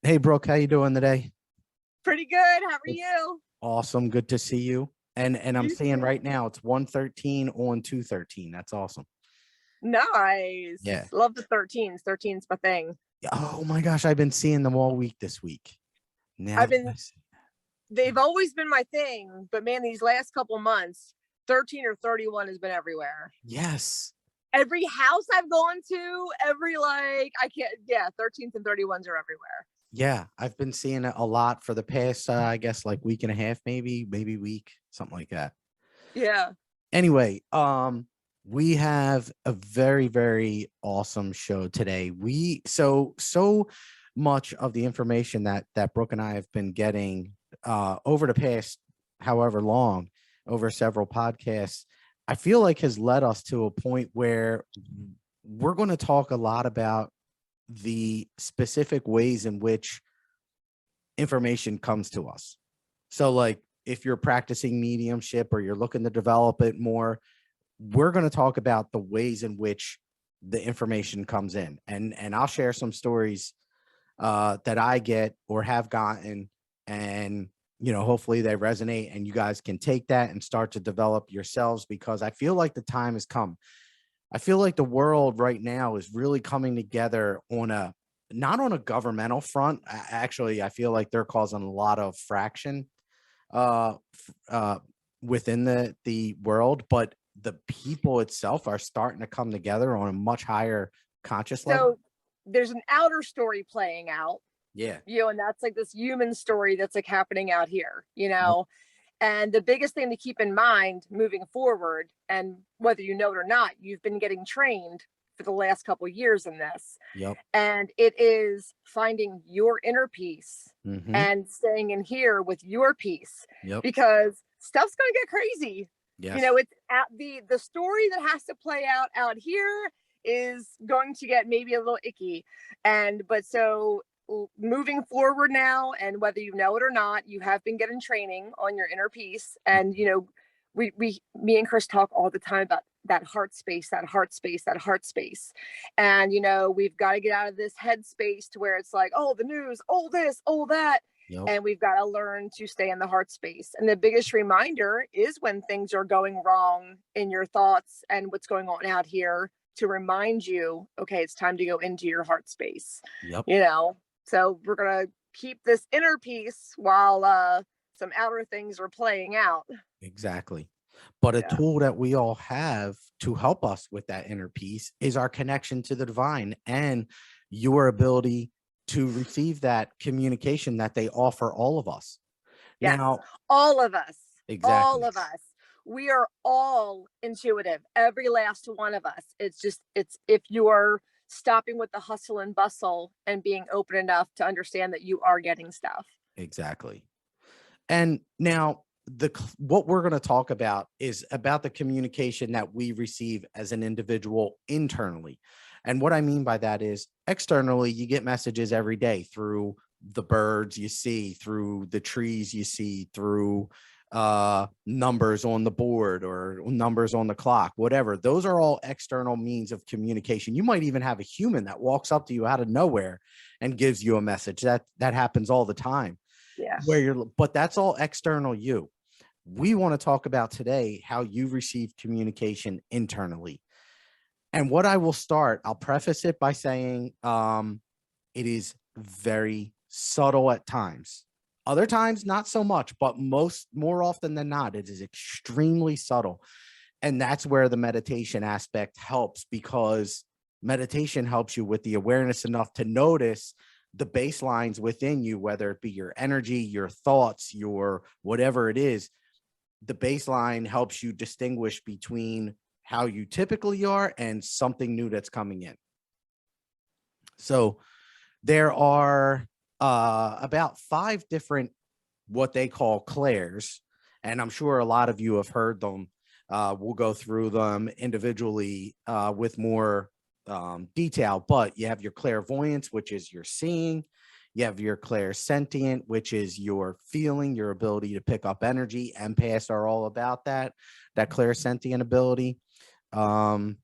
Hey, Brooke, how you doing today? Pretty good. How are Good. you? Awesome. Good to see you. And I'm You seeing too. right now it's 113 on 213. That's awesome. Nice. Yeah. Love the 13s. 13's my thing. Yeah, oh my gosh, I've been seeing them all week this week. Now I've that been, I see. they've always been my thing, but man, these last couple months, 13 or 31 has been everywhere. Yes. Every house I've gone to, I can't, yeah, 13s and 31s are everywhere. Yeah, I've been seeing it a lot for the past I guess like week and a half, maybe week, something like that. Yeah. Anyway, we have a very awesome show today. So much of the information that Brooke and I have been getting over the past however long, over several podcasts, I feel like has led us to a point where we're going to talk a lot about the specific ways in which information comes to us. So like if you're practicing mediumship or you're looking to develop it more, we're going to talk about the ways in which the information comes in, and I'll share some stories that I get or have gotten, and hopefully they resonate and you guys can take that and start to develop yourselves, because I feel like the time has come. I feel like the world right now is really coming together on a not on a governmental front. Actually, I feel like they're causing a lot of fraction uh, within the world, but the people itself are starting to come together on a much higher conscious level. So there's an outer story playing out, Yeah. and that's like this human story that's like happening out here, Yep. And the biggest thing to keep in mind moving forward, and whether you know it or not, you've been getting trained for the last couple of years in this, Yep. and it is finding your inner peace Mm-hmm. and staying in here with your peace, Yep. because stuff's going to get crazy. Yes. It's at the story that has to play out here is going to get maybe a little icky, but so moving forward now, and whether you know it or not, you have been getting training on your inner peace. And me and Chris talk all the time about that heart space, that heart space, that heart space. And we've got to get out of this head space to where it's like, oh, the news, oh, this, oh, that. Yep. And we've got to learn to stay in the heart space. And the biggest reminder is when things are going wrong in your thoughts and what's going on out here, to remind you, okay, it's time to go into your heart space. Yep. So we're going to keep this inner peace while some outer things are playing out. Exactly. But a Yeah. tool that we all have to help us with that inner peace is our connection to the divine and your ability to receive that communication that they offer all of us. Yes. Now, All of us. All exactly. of us. We are all intuitive. Every last one of us. It's if you're stopping with the hustle and bustle and being open enough to understand that you are getting stuff. Exactly. And now what we're going to talk about is about the communication that we receive as an individual internally. And what I mean by that is externally, you get messages every day through the birds you see, through the trees you see, through numbers on the board or numbers on the clock, whatever. Those are all external means of communication. You might even have a human that walks up to you out of nowhere and gives you a message. That happens all the time. Yeah. But that's all external you. We want to talk about today how you receive communication internally. And what I'll preface it by saying it is very subtle at times. Other times, not so much, but more often than not, it is extremely subtle. And that's where the meditation aspect helps, because meditation helps you with the awareness enough to notice the baselines within you, whether it be your energy, your thoughts, your whatever it is. The baseline helps you distinguish between how you typically are and something new that's coming in. So there are about 5 different what they call clairs, and I'm sure a lot of you have heard them. We'll go through them individually with more detail, but you have your clairvoyance, which is your seeing. You have your clairsentient, which is your feeling, your ability to pick up energy. Empaths are all about that clairsentient ability. Oh,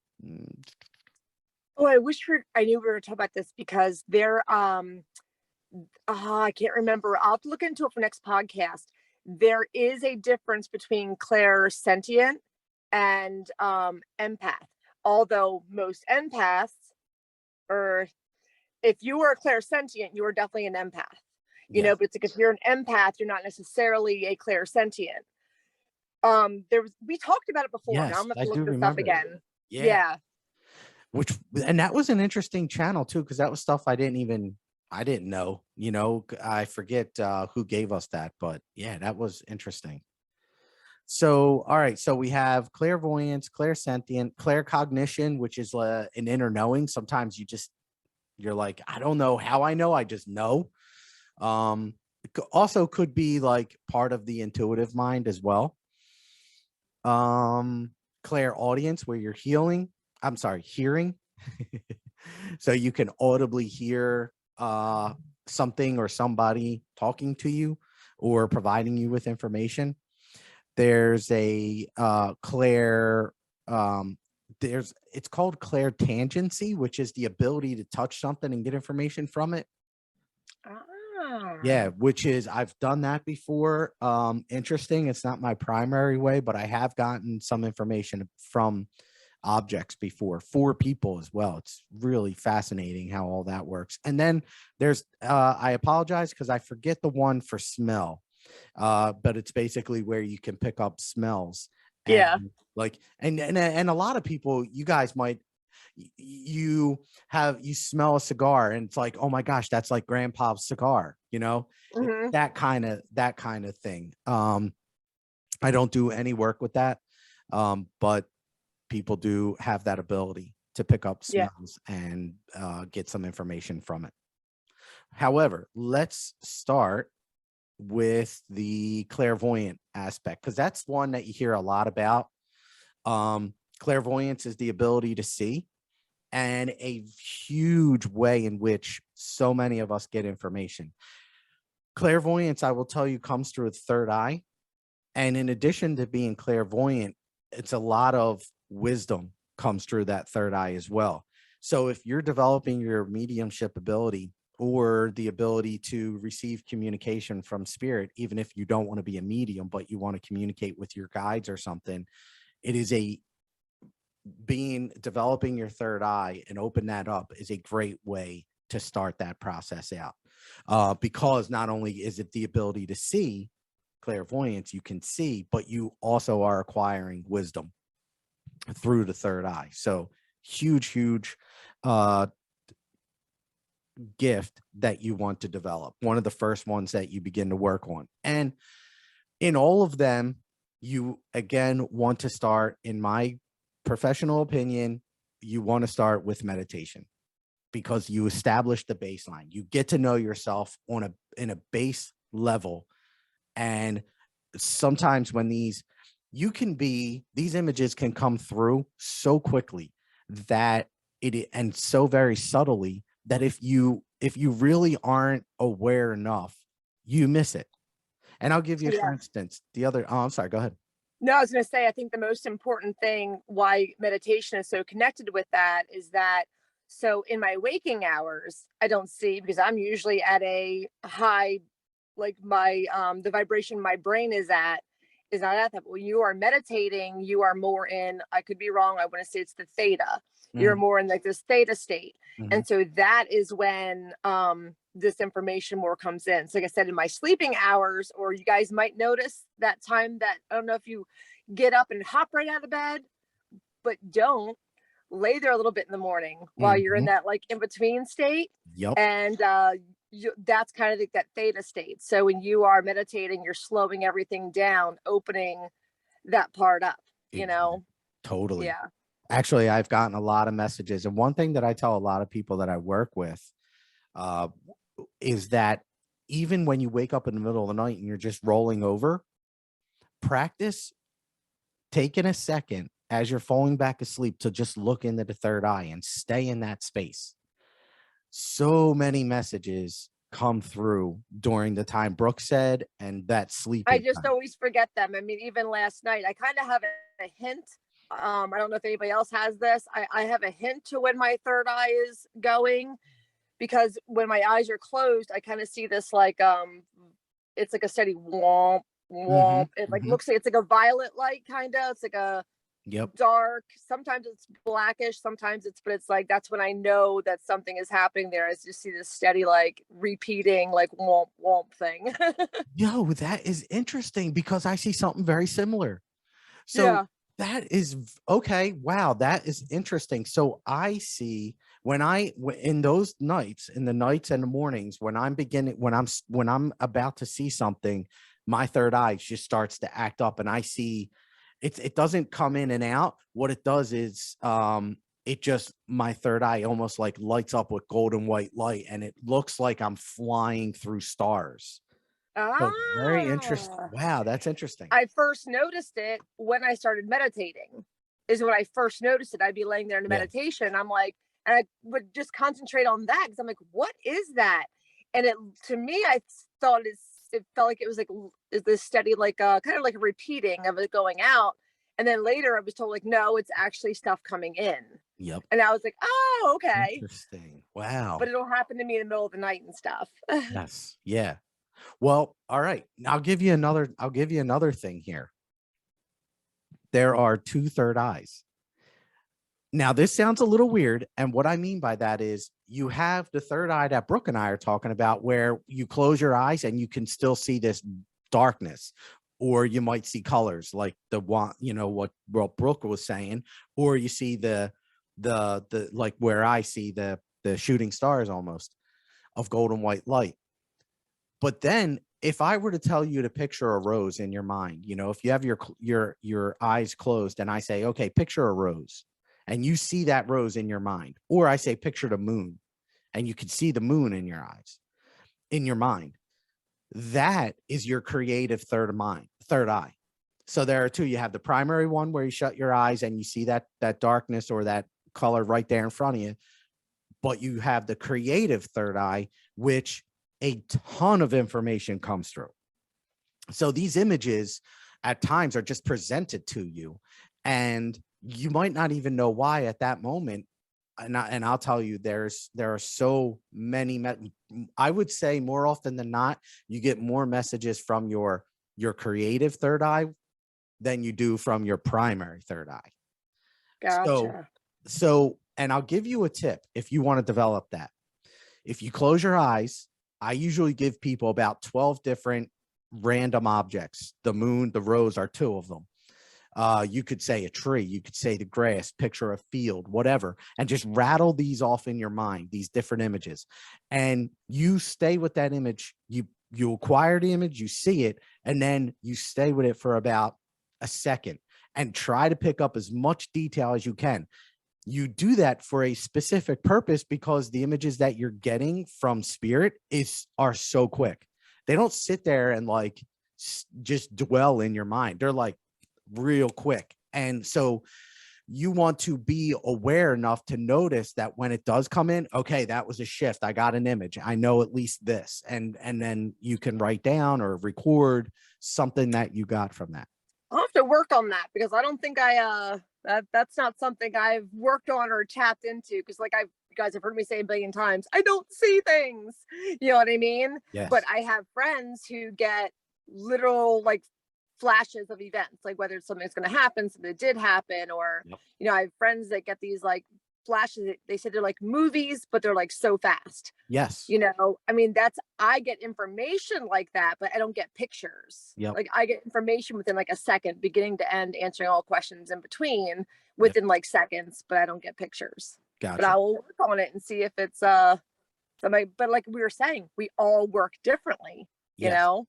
I wish I knew we were talking about this, because I can't remember. I'll have to look into it for next podcast. There is a difference between clairsentient and empath. Although most empaths, or if you were a clairsentient, you were definitely an empath. Yeah. But it's like if you're an empath, you're not necessarily a clairsentient. We talked about it before. Now Yes, I'm gonna I have to do look this up remember that. again. Yeah. Yeah. And that was an interesting channel too, because that was stuff I didn't know. I forget who gave us that, but yeah, that was interesting. So, all right. So we have clairvoyance, clairsentient, claircognition, which is an inner knowing. Sometimes you're like, I don't know how I know, I just know. Also could be like part of the intuitive mind as well. Clairaudience, where you're hearing. So you can audibly hear something or somebody talking to you or providing you with information. There's a it's called clairtangency, which is the ability to touch something and get information from it. Yeah, which is, I've done that before. Interesting. It's not my primary way, but I have gotten some information from objects before for people as well. It's really fascinating how all that works. And then there's I apologize because I forget the one for smell. But it's basically where you can pick up smells. And Yeah. like and a lot of people, you guys might, you smell a cigar and it's like, oh my gosh, that's like grandpa's cigar, Mm-hmm. that kind of thing. I don't do any work with that, but people do have that ability to pick up Yeah. smells and get some information from it. However, let's start with the clairvoyant aspect, because that's one that you hear a lot about. Clairvoyance is the ability to see, and a huge way in which so many of us get information. Clairvoyance, I will tell you, comes through a third eye. And in addition to being clairvoyant, it's a lot of wisdom comes through that third eye as well. So if you're developing your mediumship ability or the ability to receive communication from spirit, even if you don't want to be a medium, but you want to communicate with your guides or something, it is developing your third eye and open that up is a great way to start that process out. Because not only is it the ability to see, clairvoyance, you can see, but you also are acquiring wisdom through the third eye. So huge gift that you want to develop, one of the first ones that you begin to work on. And in all of them, you again want to start, in my professional opinion, you want to start with meditation, because you establish the baseline. You get to know yourself in a base level. And sometimes when these images can come through so quickly that and so very subtly that if you really aren't aware enough, you miss it. And I'll give you, for instance, I'm sorry, go ahead. No, I was going to say, I think the most important thing why meditation is so connected with that is that, so in my waking hours, I don't see, because I'm usually at a high, like my, the vibration my brain is not at that. But when you are meditating, you are more in, I could be wrong, I want to say it's the theta. You're more in like this theta state. And so that is when this information more comes in. So like I said, in my sleeping hours, or you guys might notice that time that, I don't know if you get up and hop right out of bed, but don't lay there a little bit in the morning while you're in that like in between state. Yep. And that's kind of like that theta state. So when you are meditating, you're slowing everything down, opening that part up, Totally. Yeah. Actually, I've gotten a lot of messages. And one thing that I tell a lot of people that I work with is that even when you wake up in the middle of the night and you're just rolling over, practice taking a second as you're falling back asleep to just look into the third eye and stay in that space. So many messages come through during the time Brooke said, and that sleeping I just time. always forget them. I mean, even last night, I kind of have a hint. I don't know if anybody else has this. I have a hint to when my third eye is going, because when my eyes are closed, I kind of see this like it's like a steady womp Mhm, womp. It like mhm. looks like it's like a violet light kind of. It's like a Yep. dark. Sometimes it's blackish. Sometimes it's, but it's like that's when I know that something is happening there. I just see this steady like repeating like womp womp thing. Yo, that is interesting because I see something very similar. So Yeah. that is okay. Wow, that is interesting. So I see when in those nights, in the nights and the mornings, when I'm beginning, when I'm about to see something, my third eye just starts to act up, and I see it doesn't come in and out. What it does is it just my third eye almost like lights up with golden white light, and it looks like I'm flying through stars. So very interesting. Ah. Wow, that's interesting. I first noticed it when I started meditating, is when I first noticed it. I'd be laying there in a Yeah. meditation. I'm like, and I would just concentrate on that because I'm like, what is that? And it, to me, I thought it felt like it was like this steady, like kind of like a repeating of it going out. And then later I was told, like, no, it's actually stuff coming in. Yep. And I was like, oh, okay. Interesting. But Wow. it'll happen to me in the middle of the night and stuff. Yes. Yeah. Well, all right. I'll give you another thing here. There are two third eyes. Now, this sounds a little weird. And what I mean by that is you have the third eye that Brooke and I are talking about, where you close your eyes and you can still see this darkness, or you might see colors like the one, what Brooke was saying, or you see the like where I see the shooting stars almost of golden white light. But then if I were to tell you to picture a rose in your mind, if you have your eyes closed and I say, okay, picture a rose, and you see that rose in your mind, or I say picture the moon and you can see the moon in your eyes, in your mind, that is your creative third eye. So there are two. You have the primary one where you shut your eyes and you see that darkness or that color right there in front of you, but you have the creative third eye, which a ton of information comes through. So these images at times are just presented to you, and you might not even know why at that moment. And I'll tell you, there are so many. I would say more often than not, you get more messages from your creative third eye than you do from your primary third eye. So, Gotcha. and I'll give you a tip if you want to develop that. If you close your eyes, I usually give people about 12 different random objects. The moon, the rose are two of them. You could say a tree, you could say the grass, picture a field, whatever, and just rattle these off in your mind, these different images. And you stay with that image. You acquire the image, you see it, and then you stay with it for about a second and try to pick up as much detail as you can. You do that for a specific purpose because the images that you're getting from spirit are so quick. They don't sit there and like just dwell in your mind. They're like real quick. And so you want to be aware enough to notice that when it does come in, okay, that was a shift. I got an image. I know at least this. And then you can write down or record something that you got from that. I'll have to work on that because I don't think that's not something I've worked on or tapped into because like you guys have heard me say a billion times, I don't see things. You know what I mean? But Yes. I have friends who get literal like flashes of events, like whether it's something that's gonna happen, something that did happen, or Yep. I have friends that get these like flashes. They say they're like movies, but they're like so fast. Yes. I mean, I get information like that, but I don't get pictures. Yep. Like I get information within like a second, beginning to end, answering all questions in between Yep. within like seconds, but I don't get pictures. But Gotcha. I will work on it and see if it's somebody, but like we were saying, we all work differently, you Yes. know?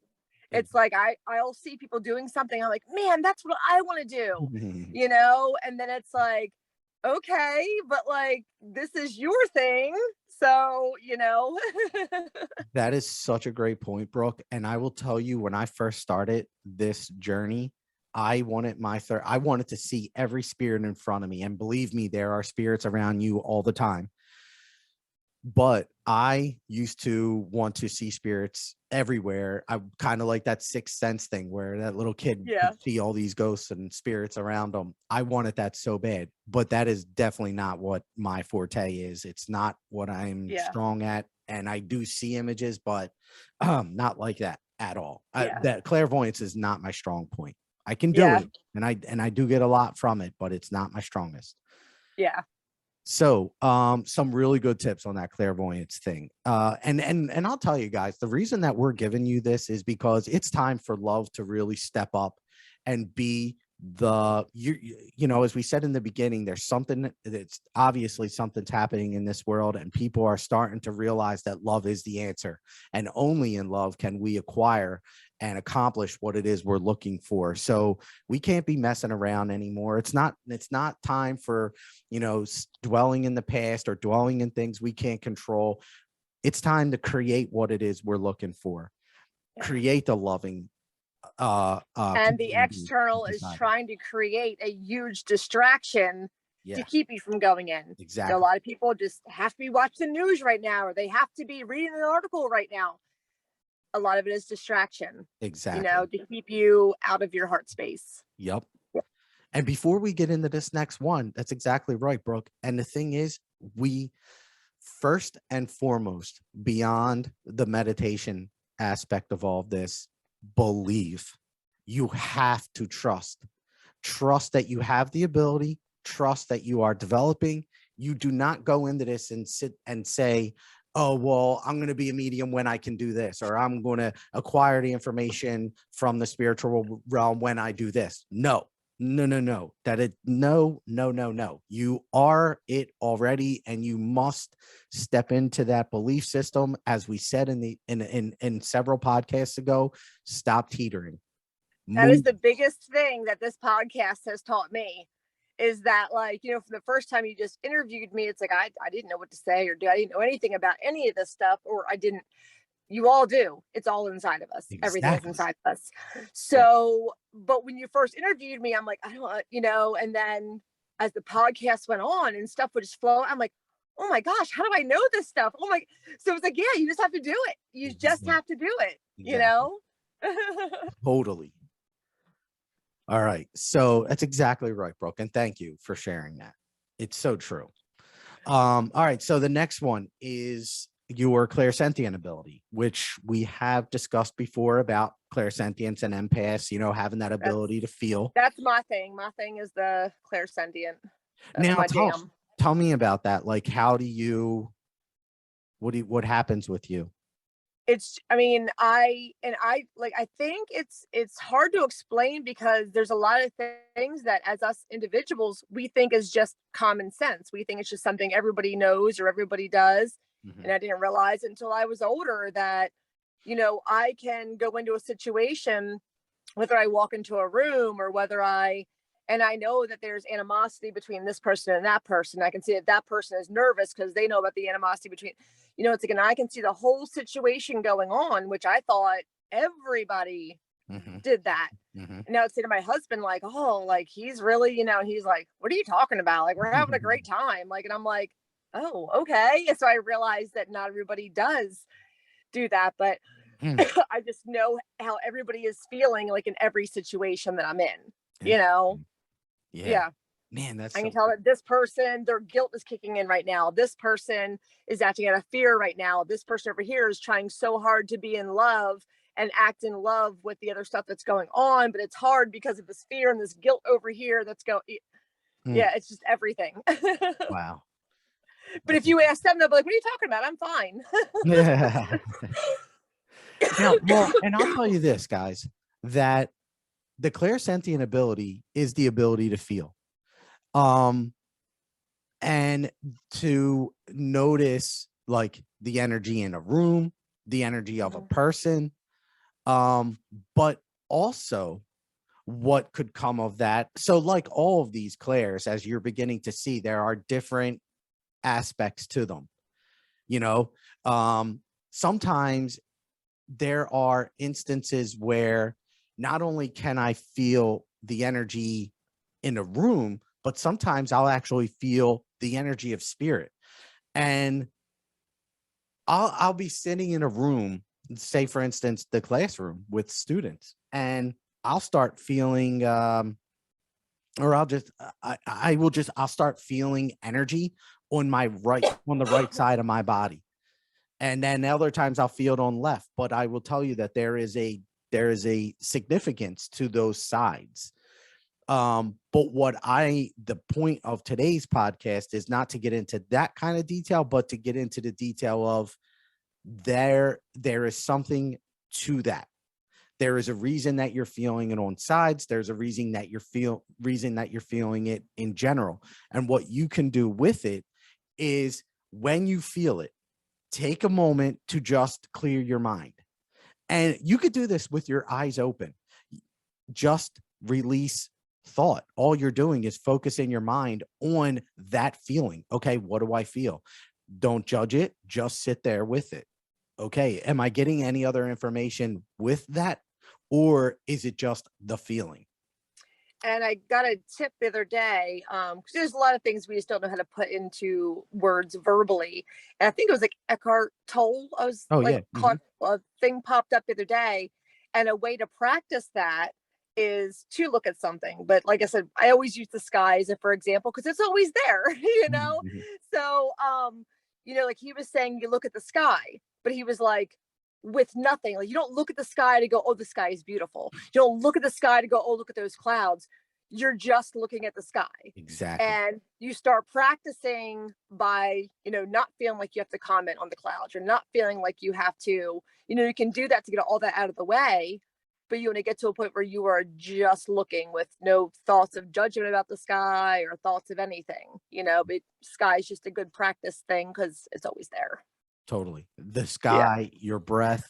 It's like I'll see people doing something, I'm like, man, that's what I want to do, and then it's like, okay, but like this is your thing. So, That is such a great point, Brooke. And I will tell you, when I first started this journey, I wanted to see every spirit in front of me. And believe me, there are spirits around you all the time. but I used to want to see spirits everywhere. I kind of like that sixth sense thing where that little kid Yeah. could see all these ghosts and spirits around them. I wanted that so bad, but that is definitely not what my forte is. It's not what I'm Yeah. strong at. And I do see images, but not like that at all. Yeah. That clairvoyance is not my strong point. I can do Yeah. it, and I do get a lot from it, but it's not my strongest. Yeah. So, some really good tips on that clairvoyance thing. And I'll tell you guys, the reason that we're giving you this is because it's time for love to really step up and be you know, as we said in the beginning, there's something that's obviously something's happening in this world, and people are starting to realize that love is the answer, and only in love can we acquire and accomplish what it is we're looking for. So we can't be messing around anymore. It's not time for, you know, dwelling in the past or dwelling in things we can't control. It's time to create what it is we're looking for. Yeah. Create the loving and the external is trying to create a huge distraction to keep you from going in. Exactly. You know, a lot of people just have to be watching the news right now, or they have to be reading an article right now. A lot of it is distraction. Exactly. You know, to keep you out of your heart space. Yep. And before we get into this next one, that's exactly right, Brooke. And the thing is, we first and foremost, beyond the meditation aspect of all of this, believe. You have to trust that you have the ability, trust that you are developing. You do not go into this and sit and say, oh, well, I'm going to be a medium when I can do this, or I'm going to acquire the information from the spiritual realm when I do this. No. No. You are it already, and you must step into that belief system. As we said in several podcasts ago, stop teetering. That is the biggest thing that this podcast has taught me, is that, like, you know, from the first time you just interviewed me, it's like I didn't know what to say, or I didn't know anything about any of this stuff, or I didn't. You all do. It's all inside of us. Exactly. Everything is inside of us. So, but when you first interviewed me, I'm like, I don't, you know, and then as the podcast went on and stuff would just flow, I'm like, oh my gosh, how do I know this stuff? Oh my, so it's like, yeah, you just have to do it. You just have to do it, you know? Totally. All right. So that's exactly right, Brooke. And thank you for sharing that. It's so true. All right. So the next one is your clairsentient ability, which we have discussed before about clairsentience and empaths, you know, having that ability to feel. That's my thing. My thing is the clairsentient. That's Now, my jam. Tell me about that. Like, how do you, what happens with you? It's, I mean, I think it's hard to explain, because there's a lot of things that as us individuals, we think is just common sense. We think it's just something everybody knows or everybody does. And I didn't realize until I was older that, you know, I can go into a situation, whether I walk into a room or whether and I know that there's animosity between this person and that person. I can see that that person is nervous because they know about the animosity between, you know, it's like, and I can see the whole situation going on, which I thought everybody did that. And now I'd say to my husband, like, oh, like, he's really, you know, he's like, what are you talking about? Like, we're having a great time. Like, and I'm like, oh, okay. And so I realized that not everybody does do that, but I just know how everybody is feeling, like, in every situation that I'm in, you know? Yeah. Man, that's I can tell that this person, their guilt is kicking in right now. This person is acting out of fear right now. This person over here is trying so hard to be in love and act in love with the other stuff that's going on, but it's hard because of this fear and this guilt over here that's going. Yeah, it's just everything. Wow. But if you ask them, they'll be like, what are you talking about? I'm fine. Yeah. Now, well, and I'll tell you this, guys, that the clairsentient ability is the ability to feel. And to notice, like, the energy in a room, the energy of a person, but also what could come of that. So, like all of these clairs, as you're beginning to see, there are different aspects to them. You know, sometimes there are instances where not only can I feel the energy in a room, but sometimes I'll actually feel the energy of spirit. And I'll be sitting in a room, say for instance, the classroom with students, and I'll start feeling or I'll start feeling energy on the right side of my body. And then other times I'll feel it on left, but I will tell you that there is a significance to those sides. But the point of today's podcast is not to get into that kind of detail, but to get into the detail of there is something to that. There is a reason that you're feeling it on sides. There's a reason that you're feeling it in general. And what you can do with it is, when you feel it, take a moment to just clear your mind. And you could do this with your eyes open. Just release thought. All you're doing is focusing your mind on that feeling. Okay, what do I feel? Don't judge it. Just sit there with it. Okay, am I getting any other information with that? Or is it just the feeling? And I got a tip the other day, because there's a lot of things we just don't know how to put into words verbally. And I think it was like Eckhart Tolle. I was caught a thing popped up the other day, and a way to practice that is to look at something. But like I said, I always use the sky as for example, because it's always there, you know. So like he was saying, you look at the sky, but he was like, with nothing. Like, you don't look at the sky to go, oh, the sky is beautiful. You don't look at the sky to go, oh, look at those clouds. You're just looking at the sky. Exactly. And you start practicing by, not feeling like you have to comment on the clouds, or not feeling like you have to, you can do that to get all that out of the way. But you want to get to a point where you are just looking with no thoughts of judgment about the sky or thoughts of anything, but sky is just a good practice thing because it's always there. Totally. The sky, your breath,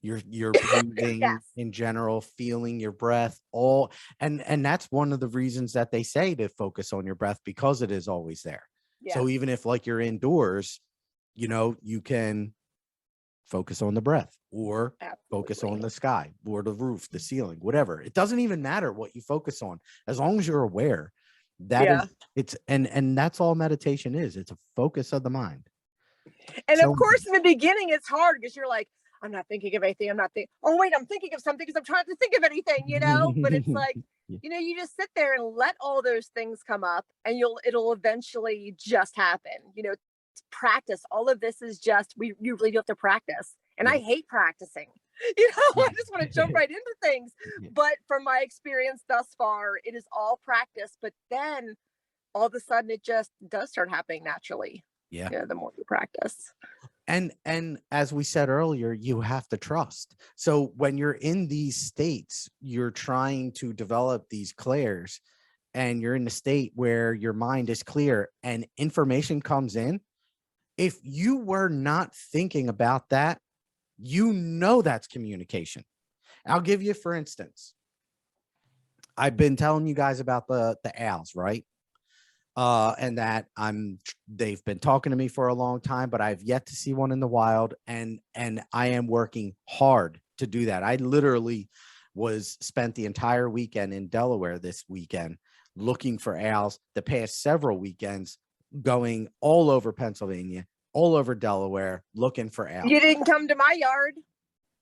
your breathing in general, feeling your breath, and that's one of the reasons that they say to focus on your breath, because it is always there. So even if like you're indoors, you can focus on the breath, or focus on the sky, or the roof, the ceiling, whatever. It doesn't even matter what you focus on, as long as you're aware. And that's all meditation is. It's a focus of the mind. And of course, in the beginning, it's hard because you're like, I'm not thinking of anything. Oh, wait, I'm thinking of something because I'm trying to think of anything, but it's like, you just sit there and let all those things come up, and it'll eventually just happen. Practice. All of this is just, you really do have to practice. And I hate practicing. I just want to jump right into things. But from my experience thus far, it is all practice. But then all of a sudden, it just does start happening naturally. The more you practice. And as we said earlier, you have to trust. So when you're in these states, you're trying to develop these clairs, and you're in the state where your mind is clear and information comes in. If you were not thinking about that, that's communication. I'll give you, for instance, I've been telling you guys about the owls, right? And that they've been talking to me for a long time, but I've yet to see one in the wild. And I am working hard to do that. I literally spent the entire weekend in Delaware this weekend looking for owls. The past several weekends going all over Pennsylvania, all over Delaware, looking for owls. You didn't come to my yard.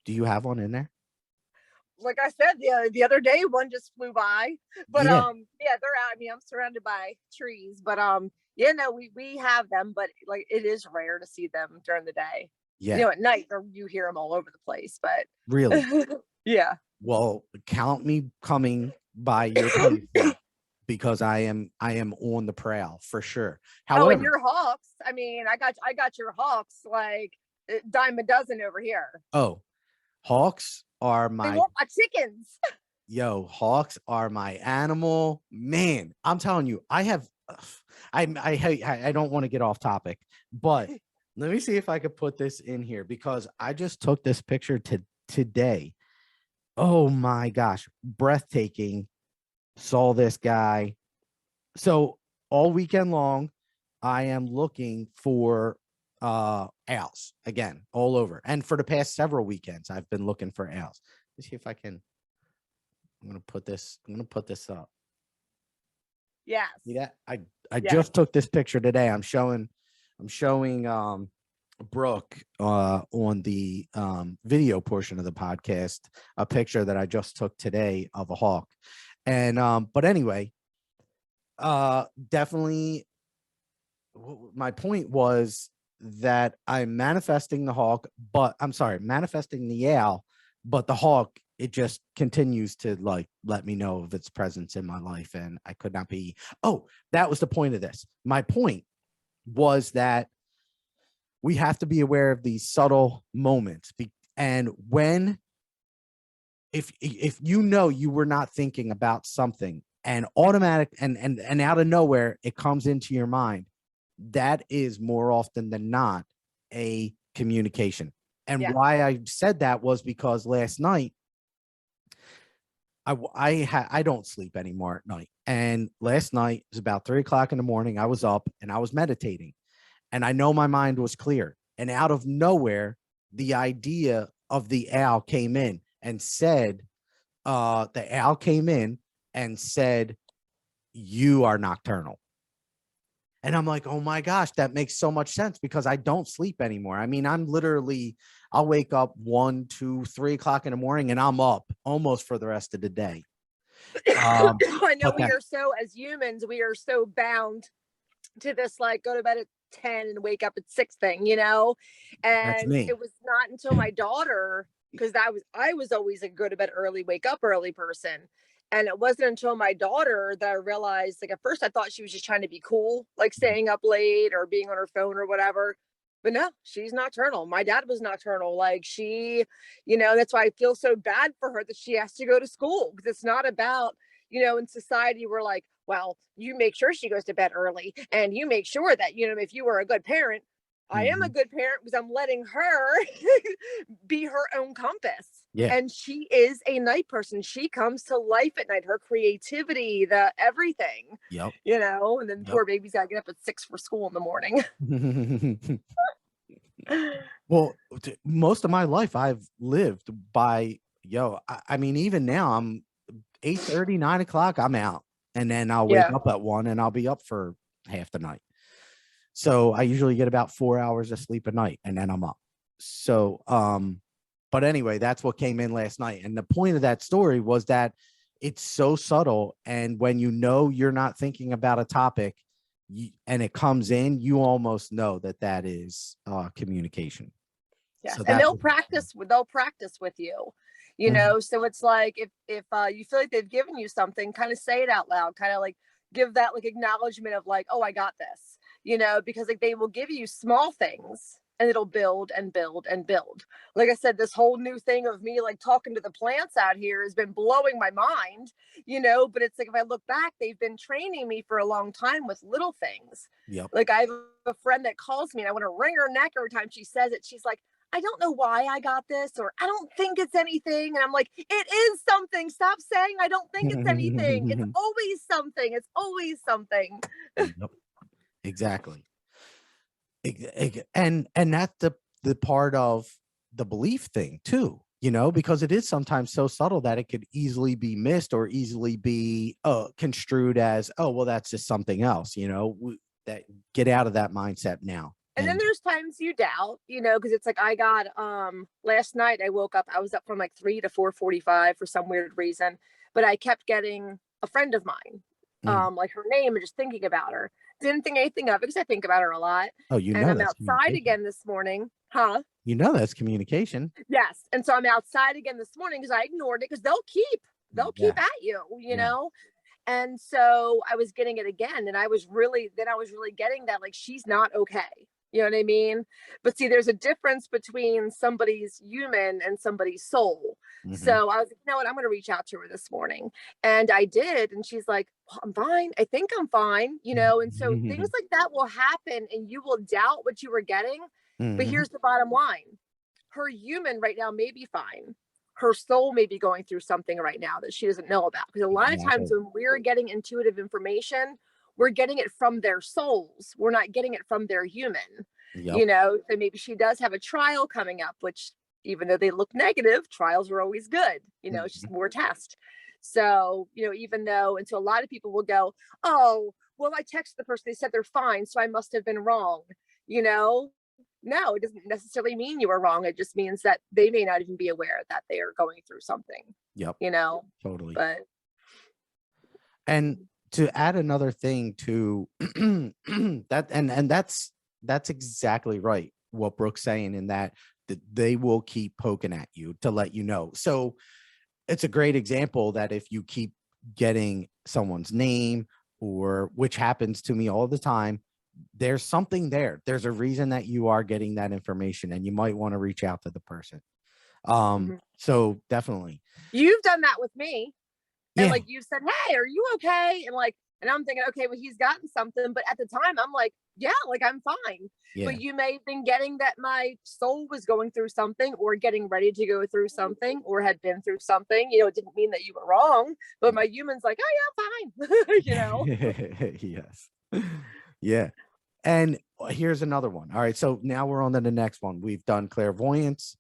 Do you have one in there? Like I said, the other day, one just flew by, but they're out. I mean, I'm surrounded by trees, but we have them, but like, it is rare to see them during the day. At night, you hear them all over the place, but really, Well, count me coming by your place, because I am on the prowl for sure. However, and your hawks, I mean, I got your hawks like a dime a dozen over here. Oh, hawks are my chickens. Hawks are my animal, man. I'm telling you, I don't want to get off topic, but let me see if I could put this in here, because I just took this picture today. Oh my gosh, breathtaking. Saw this guy. So all weekend long, I am looking for owls again, all over. And for the past several weekends, I've been looking for owls. Let's see if I can. I'm gonna put this up. Yes. See that? I just took this picture today. I'm showing Brooke on the video portion of the podcast a picture that I just took today of a hawk. And but anyway, definitely my point was that I'm manifesting the hawk, but I'm sorry, manifesting the owl, but the hawk, it just continues to like let me know of its presence in my life. And I could not be, oh, that was the point of this. My point was that we have to be aware of these subtle moments. And when, if you know you were not thinking about something and automatic and out of nowhere, it comes into your mind, that is more often than not a communication. And Yeah. why I said that was because last night I don't sleep anymore at night. And last night it was about 3 o'clock in the morning. I was up and I was meditating, and I know my mind was clear. And out of nowhere, the idea of the owl came in and said, the owl came in and said, "You are nocturnal." And I'm like, oh my gosh, that makes so much sense because I don't sleep anymore. I mean, I'll wake up 1, 2, 3 o'clock in the morning and I'm up almost for the rest of the day. I know But we that, are so, as humans, we are so bound to this, like, go to bed at 10 and wake up at 6 thing, you know? that's And me. it was not until my daughter, because I was always a go to bed early, wake up early person. And it wasn't until my daughter that I realized, like, at first I thought she was just trying to be cool, like staying up late or being on her phone or whatever. But no, she's nocturnal. My dad was nocturnal. Like, she, that's why I feel so bad for her that she has to go to school, because it's not about, in society, we're like, well, you make sure she goes to bed early and you make sure that, if you were a good parent, I am a Mhm. good parent because I'm letting her be her own compass. Yeah. And she is a night person. She comes to life at night, her creativity, the everything, Yep. and then Yep. poor baby's got to get up at 6 for school in the morning. Well, most of my life I've lived by, I mean, even now I'm 8:30, 9 o'clock, I'm out. And then I'll wake Yeah. up at 1 and I'll be up for half the night. So I usually get about 4 hours of sleep a night and then I'm up. So, but anyway, that's what came in last night. And the point of that story was that it's so subtle. And when you know you're not thinking about a topic and it comes in, you almost know that that is communication. Yes, So and that's they'll practice with you, Mhm. So it's like, if you feel like they've given you something, kind of say it out loud, kind of like give that like acknowledgement of like, oh, I got this, because like they will give you small things and it'll build and build and build. Like I said, this whole new thing of me like talking to the plants out here has been blowing my mind, but it's like, if I look back, they've been training me for a long time with little things. Yep. Like, I have a friend that calls me and I want to wring her neck every time she says it. She's like, I don't know why I got this, or I don't think it's anything. And I'm like, it is something. Stop saying I don't think it's anything. It's always something. It's always something. Yep. Exactly. And that's the part of the belief thing too, because it is sometimes so subtle that it could easily be missed or easily be construed as, oh, well, that's just something else, that get out of that mindset now. And then And there's times you doubt, because it's like, I got last night I woke up, I was up from like 3 to 4:45 for some weird reason, but I kept getting a friend of mine, mm, like her name, and just thinking about her. Didn't think anything of it because I think about her a lot. oh, And I'm that's outside communication. again this morning. Huh? That's communication. Yes. And so I'm outside again this morning because I ignored it, because they'll keep Yeah. at you, Yeah. And so I was getting it again. And I was really getting that, like, she's not okay. You know what I mean? But see, there's a difference between somebody's human and somebody's soul. Hmm. So I was like, you know what? I'm going to reach out to her this morning. And I did. And she's like, well, I'm fine. I think I'm fine. And so things like that will happen and you will doubt what you were getting. But Hmm. here's the bottom line: her human right now may be fine. Her soul may be going through something right now that she doesn't know about. Because a lot of times Exactly. when we're getting intuitive information, we're getting it from their souls. We're not getting it from their human. Yep. So maybe she does have a trial coming up, which, even though they look negative, trials are always good. It's just Mhm. more test. So, even though, and so a lot of people will go, oh, well, I texted the person, they said they're fine, so I must have been wrong, you know? no, it doesn't necessarily mean you were wrong. It just means that they may not even be aware that they are going through something, Yep. you know, Totally. but. And to add another thing to that, and that's exactly right. What Brooke's saying in that they will keep poking at you to let you know. So it's a great example that if you keep getting someone's name, or which happens to me all the time, there's something there. There's a reason that you are getting that information, and you might want to reach out to the person. So definitely. You've done that with me. And Yeah. like you said, hey, are you okay? And like, and I'm thinking, okay, well, he's gotten something. But at the time, I'm like, yeah, like I'm fine. Yeah. But you may have been getting that my soul was going through something, or getting ready to go through something, or had been through something. You know, it didn't mean that you were wrong. But my human's like, oh, yeah, fine. You know? Yes. Yeah. And here's another one. All right. So now we're on to the next one. We've done clairvoyance,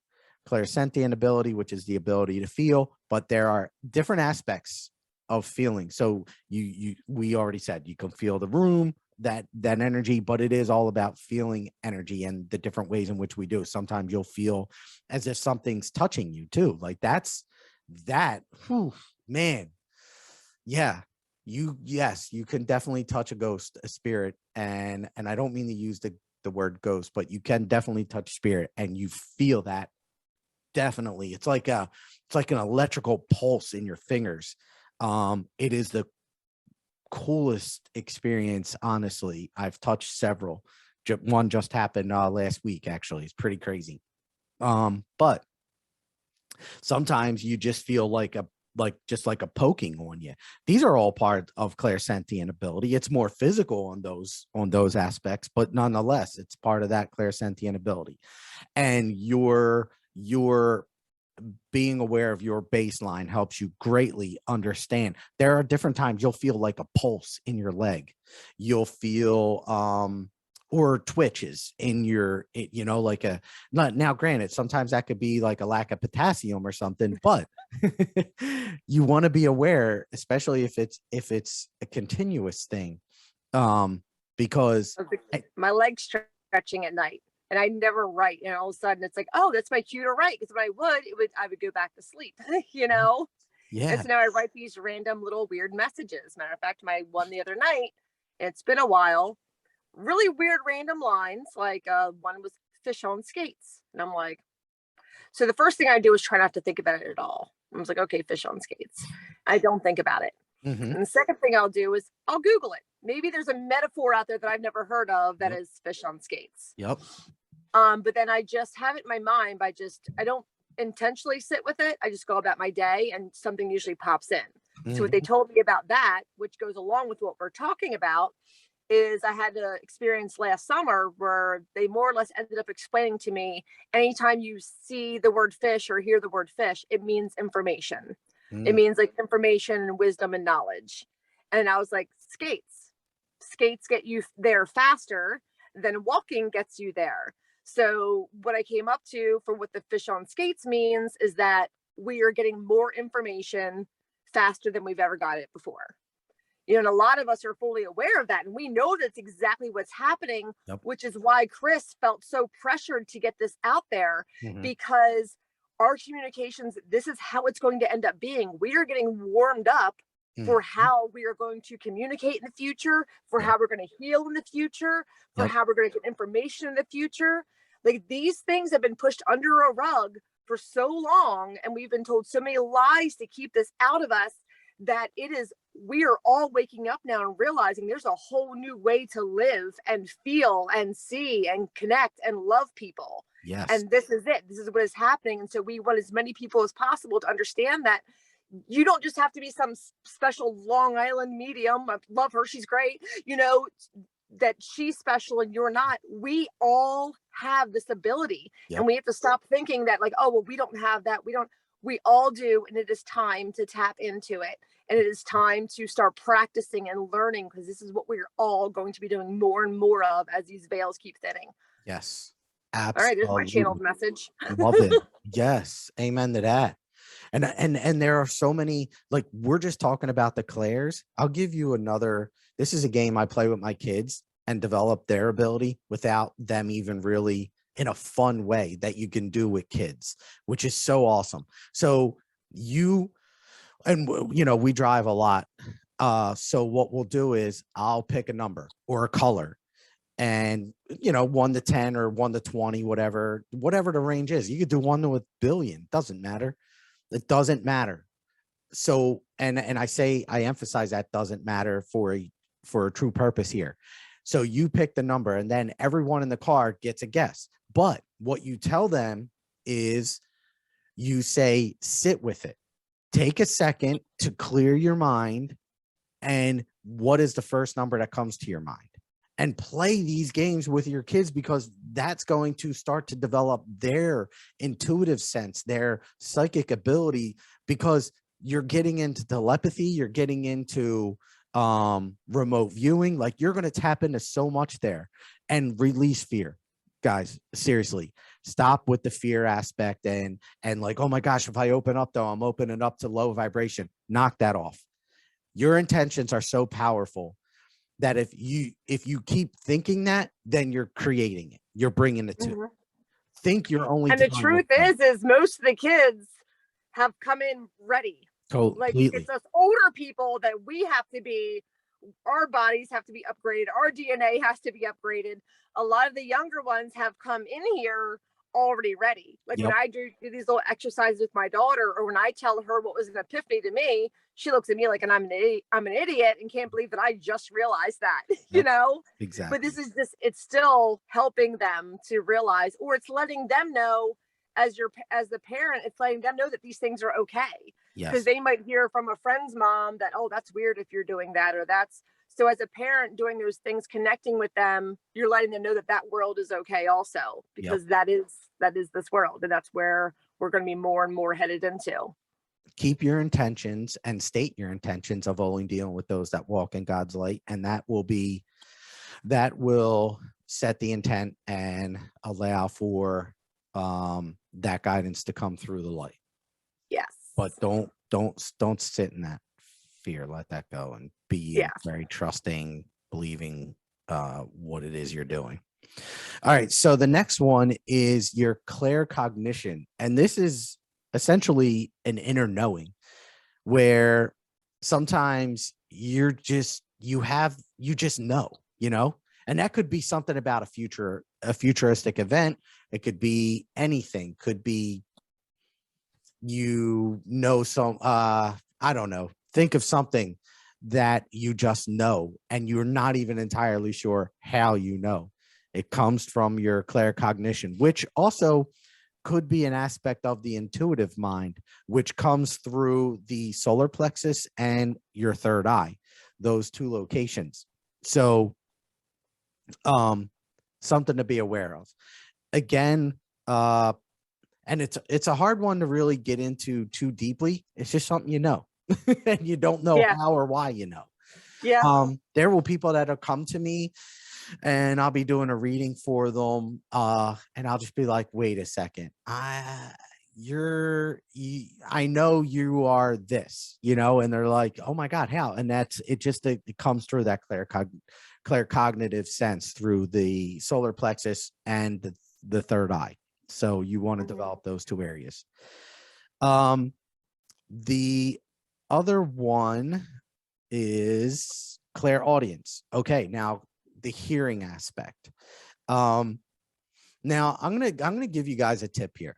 clairsentient ability, which is the ability to feel, but there are different aspects of feeling. So we already said you can feel the room, that energy, but it is all about feeling energy and the different ways in which we do. Sometimes you'll feel as if something's touching you too. Like that, whew, man. Yeah. Yes, you can definitely touch a ghost, a spirit. And I don't mean to use the word ghost, but you can definitely touch spirit, and you feel that. Definitely. It's like an electrical pulse in your fingers. It is the coolest experience. Honestly, I've touched several. One just happened last week. Actually, it's pretty crazy. But sometimes you just feel like just like a poking on you. These are all part of clairsentient ability. It's more physical on those aspects, but nonetheless, it's part of that clairsentient ability. And your being aware of your baseline helps you greatly understand. There are different times you'll feel like a pulse in your leg. You'll feel or twitches in your, like now granted, sometimes that could be like a lack of potassium or something, but you want to be aware, especially if it's a continuous thing, because my legs stretching at night, and I never write, and all of a sudden it's like, oh, that's my cue to write. Because when I would go back to sleep, you know. Yeah. And so now I write these random little weird messages. Matter of fact, my one the other night, it's been a while, really weird random lines, like one was fish on skates, and I'm like, so the first thing I do is try not to think about it at all. I was like, okay, fish on skates. I don't think about it. Mm-hmm. And the second thing I'll do is I'll Google it. Maybe there's a metaphor out there that I've never heard of that is fish on skates. Yep. But then I just have it in my mind I don't intentionally sit with it. I just go about my day, and something usually pops in. Mm-hmm. So what they told me about that, which goes along with what we're talking about, is I had an experience last summer where they more or less ended up explaining to me, anytime you see the word fish or hear the word fish, it means information. It means like information and wisdom and knowledge. And I was like, skates get you there faster than walking gets you there. So what I came up to for what the fish on skates means is that we are getting more information faster than we've ever got it before. You know, and a lot of us are fully aware of that. And we know that's exactly what's happening, which is why Chris felt so pressured to get this out there, because our communications, this is how it's going to end up being. We are getting warmed up for how we are going to communicate in the future, for how we're going to heal in the future, for how we're going to get information in the future. Like, these things have been pushed under a rug for so long, and we've been told so many lies to keep this out of us, that we are all waking up now and realizing there's a whole new way to live and feel and see and connect and love people. Yes. And this is it. This is what is happening. And so we want as many people as possible to understand that you don't just have to be some special Long Island medium. I love her. She's great. You know, that she's special and you're not. We all have this ability. And we have to stop thinking that like, oh, well, we don't have that. We all do. And it is time to tap into it. And it is time to start practicing and learning, because this is what we're all going to be doing more and more of as these veils keep thinning. Yes. Absolutely. All right, there's my channeled message. Love it. Yes. Amen to that. And there are so many, like, we're just talking about the clairs. I'll give you another. This is a game I play with my kids and develop their ability without them even really in a fun way that you can do with kids, which is so awesome. So we drive a lot. So what we'll do is I'll pick a number or a color, and 1 to 10 or 1 to 20, whatever the range is. You could do 1 to a billion. Doesn't matter. It doesn't matter. So, and I emphasize that doesn't matter for a true purpose here. So you pick the number, and then everyone in the car gets a guess. But what you tell them is you say, sit with it. Take a second to clear your mind. And what is the first number that comes to your mind? And play these games with your kids, because that's going to start to develop their intuitive sense, their psychic ability, because you're getting into telepathy, you're getting into remote viewing. Like, you're going to tap into so much there, and release fear. Guys, seriously, stop with the fear aspect and like, oh my gosh, if I open up, though, I'm opening up to low vibration. Knock that off. Your intentions are so powerful that if you keep thinking that, then you're creating it. You're bringing it to think you're only. And the truth is most of the kids have come in ready. Like, it's us older people that we have to be, our bodies have to be upgraded. Our DNA has to be upgraded. A lot of the younger ones have come in here already ready. Like, when I do these little exercises with my daughter, or when I tell her what was an epiphany to me, she looks at me like I'm an idiot and can't believe that I just realized that. Exactly. But this is just, it's still helping them to realize, or it's letting them know, as the parent, it's letting them know that these things are okay. Because they might hear from a friend's mom that, oh, that's weird if you're doing that, or that's. So as a parent doing those things, connecting with them, you're letting them know that that world is okay also, because that is this world, and that's where we're going to be more and more headed into. Keep your intentions and state your intentions of only dealing with those that walk in God's light, and that will set the intent and allow for that guidance to come through the light. Yes. But don't sit in that fear. Let that go and be very trusting, believing what it is you're doing. All right. So the next one is your claircognition. And this is essentially an inner knowing, where sometimes you just know, and that could be something about a futuristic event. It could be anything. Could be, some, I don't know. Think of something that you just know, and you're not even entirely sure how you know. It comes from your claircognition, which also could be an aspect of the intuitive mind, which comes through the solar plexus and your third eye, those two locations. So, something to be aware of. Again, and it's a hard one to really get into too deeply. It's just something and you don't know how or why there will people that have come to me, and I'll be doing a reading for them, and I'll just be like, wait a second, I know you are this, and they're like, oh my God, how? And that's it. Just it comes through that claircognitive sense through the solar plexus and the third eye. So you want to develop those two areas. The other one is clairaudience. Okay, now the hearing aspect. Now I'm gonna give you guys a tip here,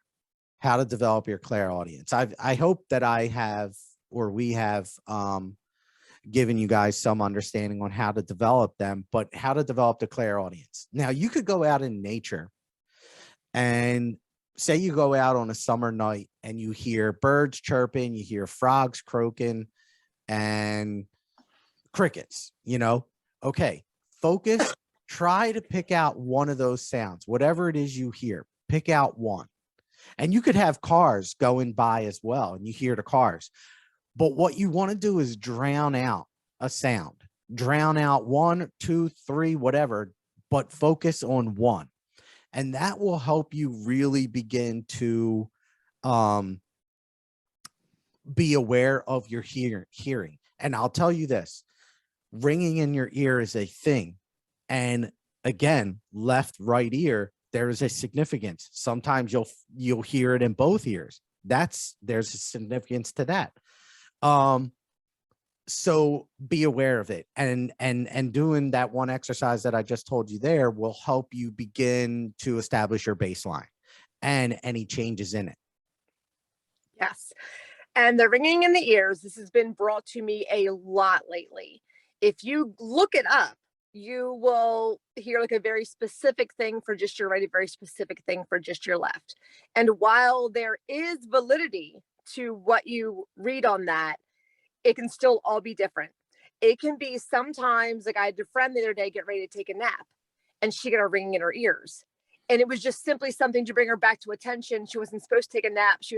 how to develop your clairaudience. I hope that we have given you guys some understanding on how to develop them, but how to develop the clairaudience. Now, you could go out in nature, and say you go out on a summer night and you hear birds chirping, you hear frogs croaking, and crickets, okay, focus, try to pick out one of those sounds, whatever it is you hear, pick out one. And you could have cars going by as well, and you hear the cars. But what you want to do is drown out a sound, drown out 1, 2, 3, whatever, but focus on one. And that will help you really begin to be aware of your hearing. And I'll tell you this, ringing in your ear is a thing. And again, left, right ear, there is a significance. Sometimes you'll hear it in both ears. There's a significance to that. So be aware of it, and doing that one exercise that I just told you there will help you begin to establish your baseline and any changes in it. Yes. And the ringing in the ears, this has been brought to me a lot lately. If you look it up, you will hear like a very specific thing for just your right, a very specific thing for just your left. And while there is validity to what you read on that, it can still all be different. It can be sometimes, like I had a friend the other day get ready to take a nap and she got a ringing in her ears. And it was just simply something to bring her back to attention. She wasn't supposed to take a nap. She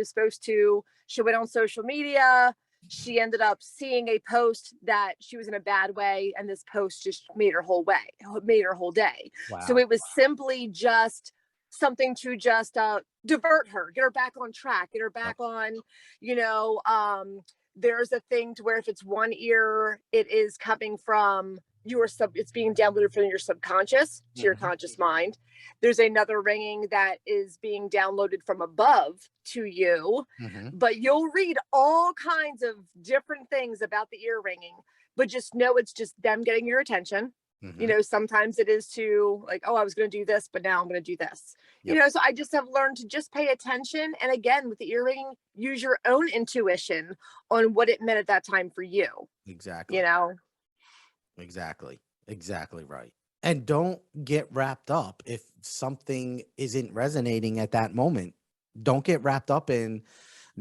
went on social media. She ended up seeing a post that she was in a bad way. And this post just made her whole day. Wow. So it was simply just something to just divert her, get her back on track, get her back on, there's a thing to where if it's one ear, it is coming from it's being downloaded from your subconscious to your conscious mind. There's another ringing that is being downloaded from above to you, but you'll read all kinds of different things about the ear ringing, but just know it's just them getting your attention. Sometimes it is to like, oh, I was going to do this, but now I'm going to do this. So I just have learned to just pay attention. And again, with the ear ringing, use your own intuition on what it meant at that time for you. Exactly. Exactly right. And don't get wrapped up if something isn't resonating at that moment. Don't get wrapped up in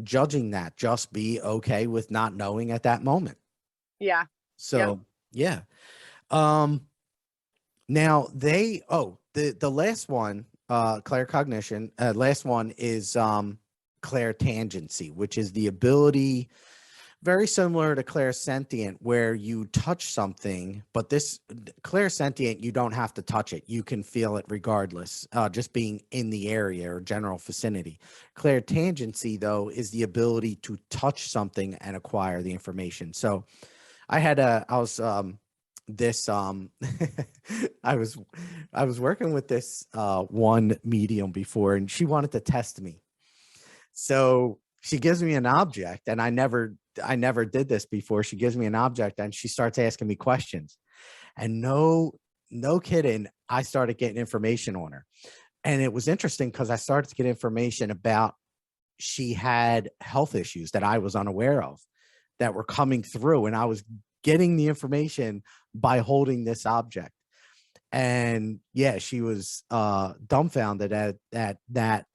judging that. Just be okay with not knowing at that moment. Yeah. So, yeah. Now the last one, claircognition, last one is clairtangency, which is the ability very similar to clairsentient, where you touch something, but this clairsentient, you don't have to touch it. You can feel it regardless, just being in the area or general vicinity. Clairtangency, though, is the ability to touch something and acquire the information. So I was working with this one medium before, and she wanted to test me. So she gives me an object, and I never did this before. She gives me an object and she starts asking me questions, and no kidding, I started getting information on her. And it was interesting because I started to get information about she had health issues that I was unaware of that were coming through, and I was getting the information by holding this object. And yeah, she was dumbfounded at that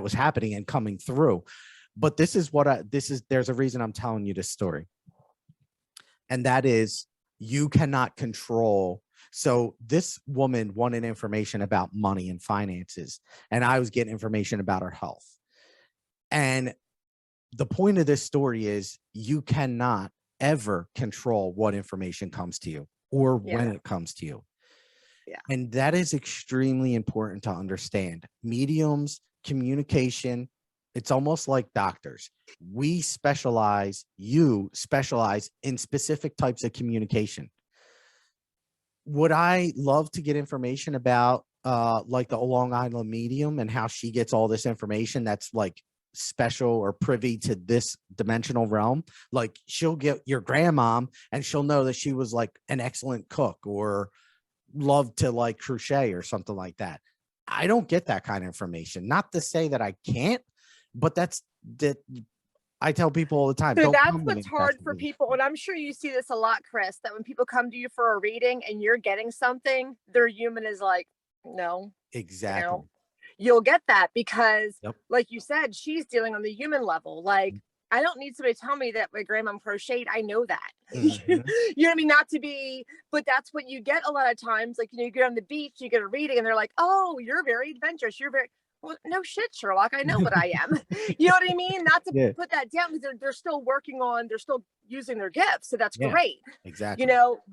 was happening and coming through. But there's a reason I'm telling you this story. And that is, you cannot control. So this woman wanted information about money and finances, and I was getting information about her health. And the point of this story is, you cannot ever control what information comes to you or when it comes to you. Yeah. And that is extremely important to understand. Mediums, communication, it's almost like doctors. You specialize in specific types of communication. Would I love to get information about like the Long Island medium and how she gets all this information that's like special or privy to this dimensional realm? Like, she'll get your grandmom and she'll know that she was like an excellent cook or loved to like crochet or something like that. I don't get that kind of information. Not to say that I can't, but that I tell people all the time. So that's what's hard for people. And I'm sure you see this a lot, Chris, that when people come to you for a reading and you're getting something, their human is like, no. Exactly. You'll get that because like you said, she's dealing on the human level. Like, I don't need somebody to tell me that my grandma crocheted. I know that. You know what I mean? Not to be, but that's what you get a lot of times. Like, you get on the beach, you get a reading, and they're like, oh, you're very adventurous. You're very, well, no shit, Sherlock. I know what I am. You know what I mean? Not to put that down, because they're still they're still using their gifts. So that's great. Exactly.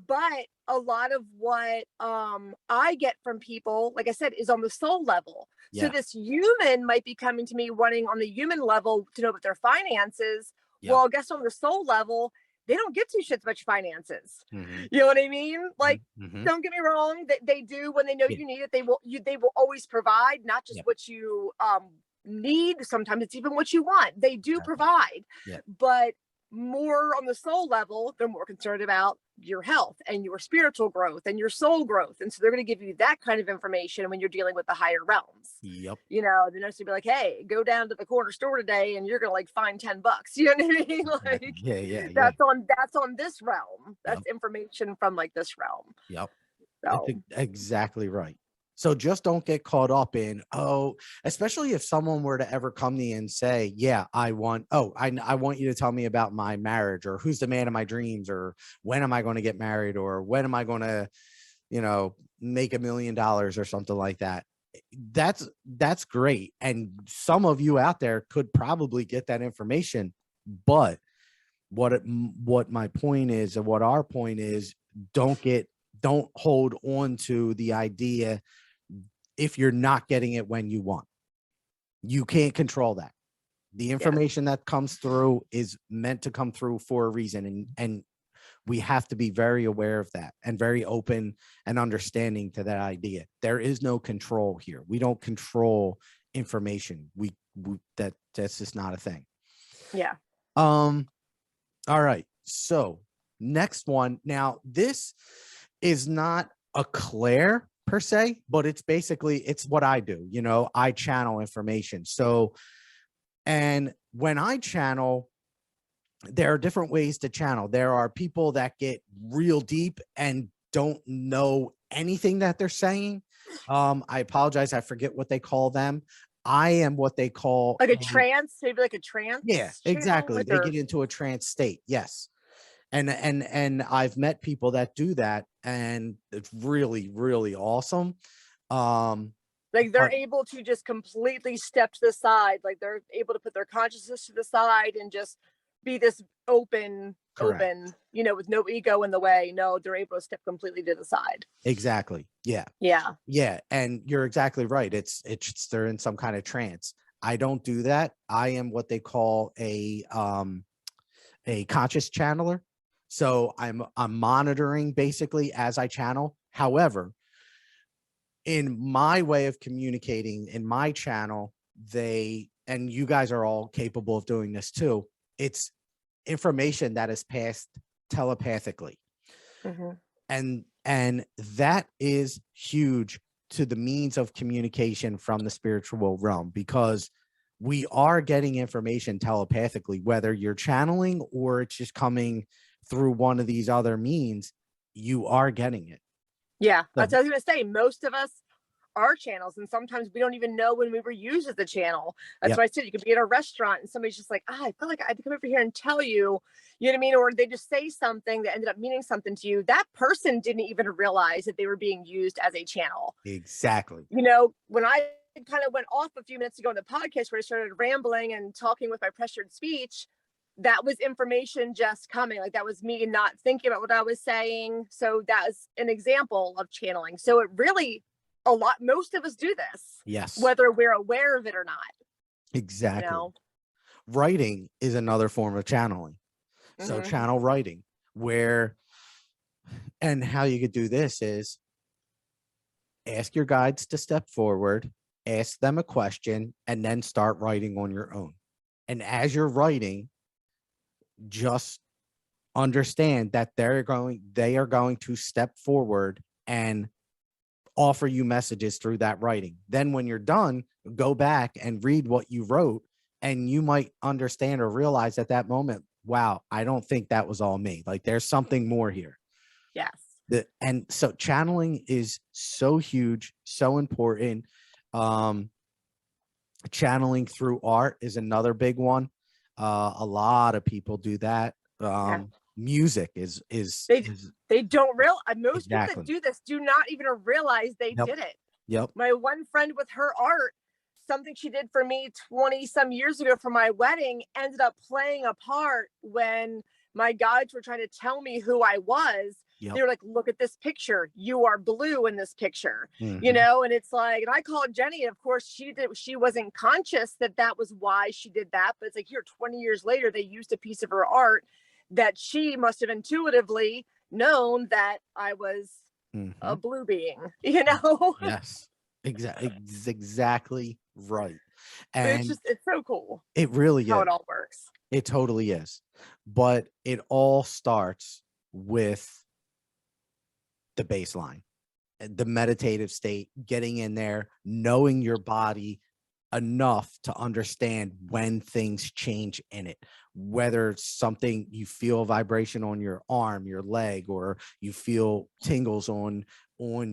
But a lot of what I get from people, like I said, is on the soul level. So this human might be coming to me wanting on the human level to know about their finances. Well, I guess on the soul level, they don't get two shits about your finances. Mhm. You know what I mean? Like, Mhm. don't get me wrong, they do when they know Yeah. you need it. They will always provide, not just Yep. what you need. Sometimes it's even what you want. They do Exactly. provide, Yep. but more on the soul level, they're more concerned about your health and your spiritual growth and your soul growth. And so they're going to give you that kind of information when you're dealing with the higher realms. Yep. You know, they're not to be like, hey, go down to the corner store today and you're going to like find $10. You know what I mean? Exactly. Like, Yeah. that's on this realm. That's Yep. information from like this realm. Yep. So Exactly right. So just don't get caught up in, especially if someone were to ever come to you and say, yeah, I want you to tell me about my marriage, or who's the man of my dreams, or when am I going to get married, or when am I going to, make $1 million or something like that. That's great. And some of you out there could probably get that information. But what my point is, and what our point is, don't hold on to the idea if you're not getting it when you want. You can't control that. The information that comes through is meant to come through for a reason, and we have to be very aware of that and very open and understanding to that idea. There is no control here. We don't control information. That's just not a thing. yeah. All right. So next one. Now, this is not a Claire per se, but it's what I do. I channel information. So, and when I channel, there are different ways to channel. There are people that get real deep and don't know anything that they're saying. I apologize. I forget what they call them. I am what they call like a trance, maybe like a trance. Yeah, exactly. They get into a trance state. Yes. And I've met people that do that, and it's really, really awesome. Like they're able to just completely step to the side. Like they're able to put their consciousness to the side and just be this open, with no ego in the way. No, they're able to step completely to the side. Exactly. Yeah. Yeah. And you're exactly right. It's they're in some kind of trance. I don't do that. I am what they call a conscious channeler. So I'm monitoring basically as I channel. However, in my way of communicating in my channel, and you guys are all capable of doing this too, it's information that is passed telepathically. Mm-hmm. And that is huge to the means of communication from the spiritual realm, because we are getting information telepathically, whether you're channeling or it's just coming through one of these other means. You are getting it. Yeah, that's what I was going to say. Most of us are channels, and sometimes we don't even know when we were used as a channel. That's why I said you could be at a restaurant and somebody's just like, I feel like I had to come over here and tell you, you know what I mean? Or they just say something that ended up meaning something to you. That person didn't even realize that they were being used as a channel. Exactly. When I kind of went off a few minutes ago in the podcast where I started rambling and talking with my pressured speech, that was information just coming. Like that was me not thinking about what I was saying. So that was an example of channeling. So it really, most of us do this. Yes. Whether we're aware of it or not. Exactly. Writing is another form of channeling. So channel writing, and how you could do this is ask your guides to step forward, ask them a question, and then start writing on your own. And as you're writing, just understand that they are going to step forward and offer you messages through that writing. Then when you're done, go back and read what you wrote, and you might understand or realize at that moment, wow, I don't think that was all me. Like there's something more here. Yes. And so channeling is so huge, so important. Channeling through art is another big one. A lot of people do that. Music is they don't realize. Most people exactly. that do this do not even realize they did it. Yep. My one friend with her art, something she did for me 20 some years ago for my wedding, ended up playing a part when my guides were trying to tell me who I was. They were like, look at this picture. You are blue in this picture, and it's like, and I called Jenny. And of course she wasn't conscious that was why she did that. But it's like, here, 20 years later, they used a piece of her art that she must have intuitively known that I was a Mhm. blue being, you know? Yes, exactly right. It's And just, it's so cool it really how is. it all works. It totally is. But it all starts with the baseline, the meditative state, getting in there, knowing your body enough to understand when things change in it, whether it's something you feel a vibration on your arm, your leg, or you feel tingles on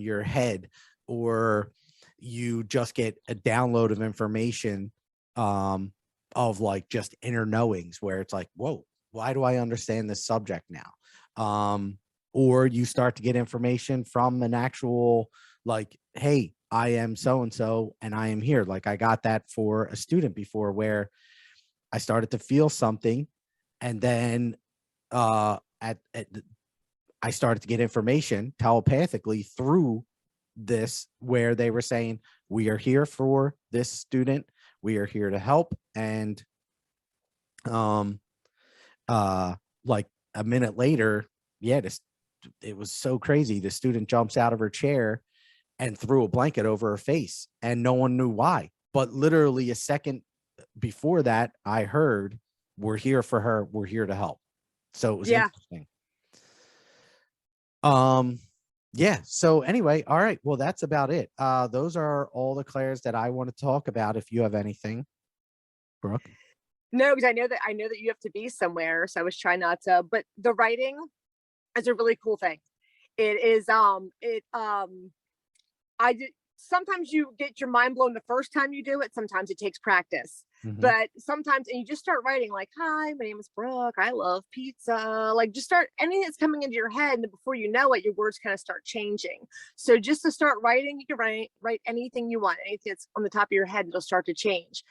your head, or you just get a download of information, of like just inner knowings where it's like, whoa, why do I understand this subject now? Or you start to get information from an actual, like, hey, I am so and so and I am here. Like I got that for a student before where I started to feel something, and then I started to get information telepathically through this where they were saying, we are here for this student, we are here to help. And um like a minute later, yeah, it was so crazy. The student jumps out of her chair and threw a blanket over her face, and no one knew why. But literally a second before that, I heard, we're here for her, we're here to help. So it was Yeah. interesting. Um, yeah. So anyway, all right. Well, that's about it. Those are all the clairs that I want to talk about. If you have anything, Brooke. No, because I know that you have to be somewhere. So I was trying not to, but the writing is a really cool thing. It is I did sometimes you get your mind blown the first time you do it. Sometimes it takes practice. Mhm. But sometimes, and you just start writing like, hi, my name is Brooke. I love pizza. Like, just start anything that's coming into your head. And before you know it, your words kind of start changing. So just to start writing, you can write anything you want, anything that's on the top of your head, it'll start to change.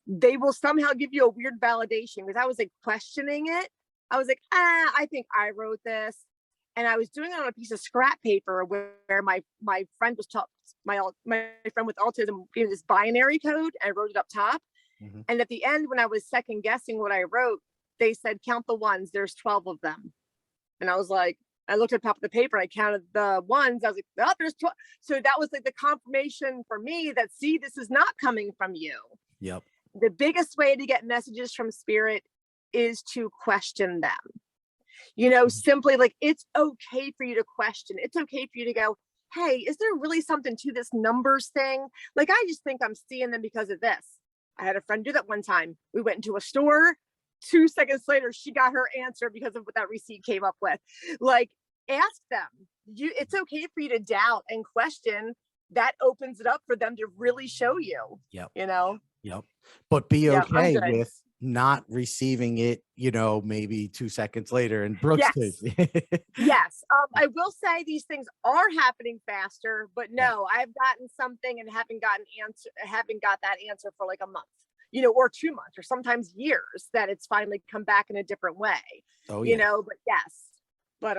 They will somehow give you a weird validation, because I was like questioning it. I was like, I think I wrote this. And I was doing it on a piece of scrap paper where my friend was taught, my friend with autism gave me this binary code. I wrote it up top. Mhm. And at the end, when I was second guessing what I wrote, they said, count the ones, there's 12 of them. And I was like, I looked at the top of the paper and I counted the ones. I was like, oh, there's 12. So that was like the confirmation for me that, see, this is not coming from you. Yep. The biggest way to get messages from spirit is to question them. You know, simply like, it's okay for you to question. It's okay for you to go, hey, is there really something to this numbers thing? Like, I just think I'm seeing them because of this. I had a friend do that one time. We went into a store. 2 seconds later, she got her answer because of what that receipt came up with. Like, ask them. It's okay for you to doubt and question. That opens it up for them to really show you. Yep. You know? Yep. But be Yeah, I'm okay good. with not receiving it, maybe 2 seconds later. And Brooks too. Yes. Yes. I will say these things are happening faster, but Yeah. no, I've gotten something and haven't got that answer for like a month, you know, or 2 months, or sometimes years, that it's finally come back in a different way, Oh you yeah. know, but yes. But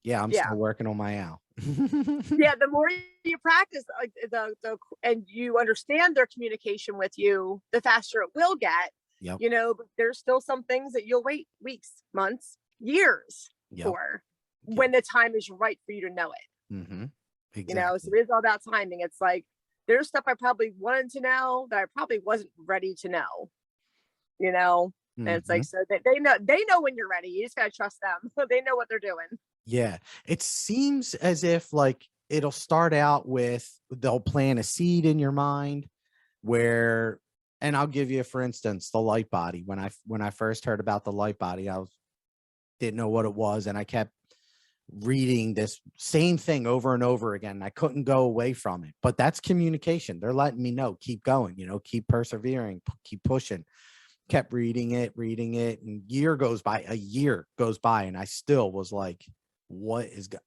Yeah. I'm yeah. still working on my owl. Yeah, the more you practice, like the and you understand their communication with you, the faster it will get, Yep. you know, but there's still some things that you'll wait weeks, months, years Yep. for, Yep. when the time is right for you to know it. Mm-hmm. You know, so Exactly. it is all about timing. It's like, there's stuff I probably wanted to know that I probably wasn't ready to know, you know. And it's Mm-hmm. like, so they know when you're ready. You just gotta trust them. They know what they're doing. Yeah. It seems as if like it'll start out with, they'll plant a seed in your mind where, and I'll give you, for instance, the light body. When I first heard about the light body, didn't know what it was, and I kept reading this same thing over and over again. I couldn't go away from it. But that's communication. They're letting me know, keep going, keep persevering, keep pushing. Kept reading it, and a year goes by, and I still was like,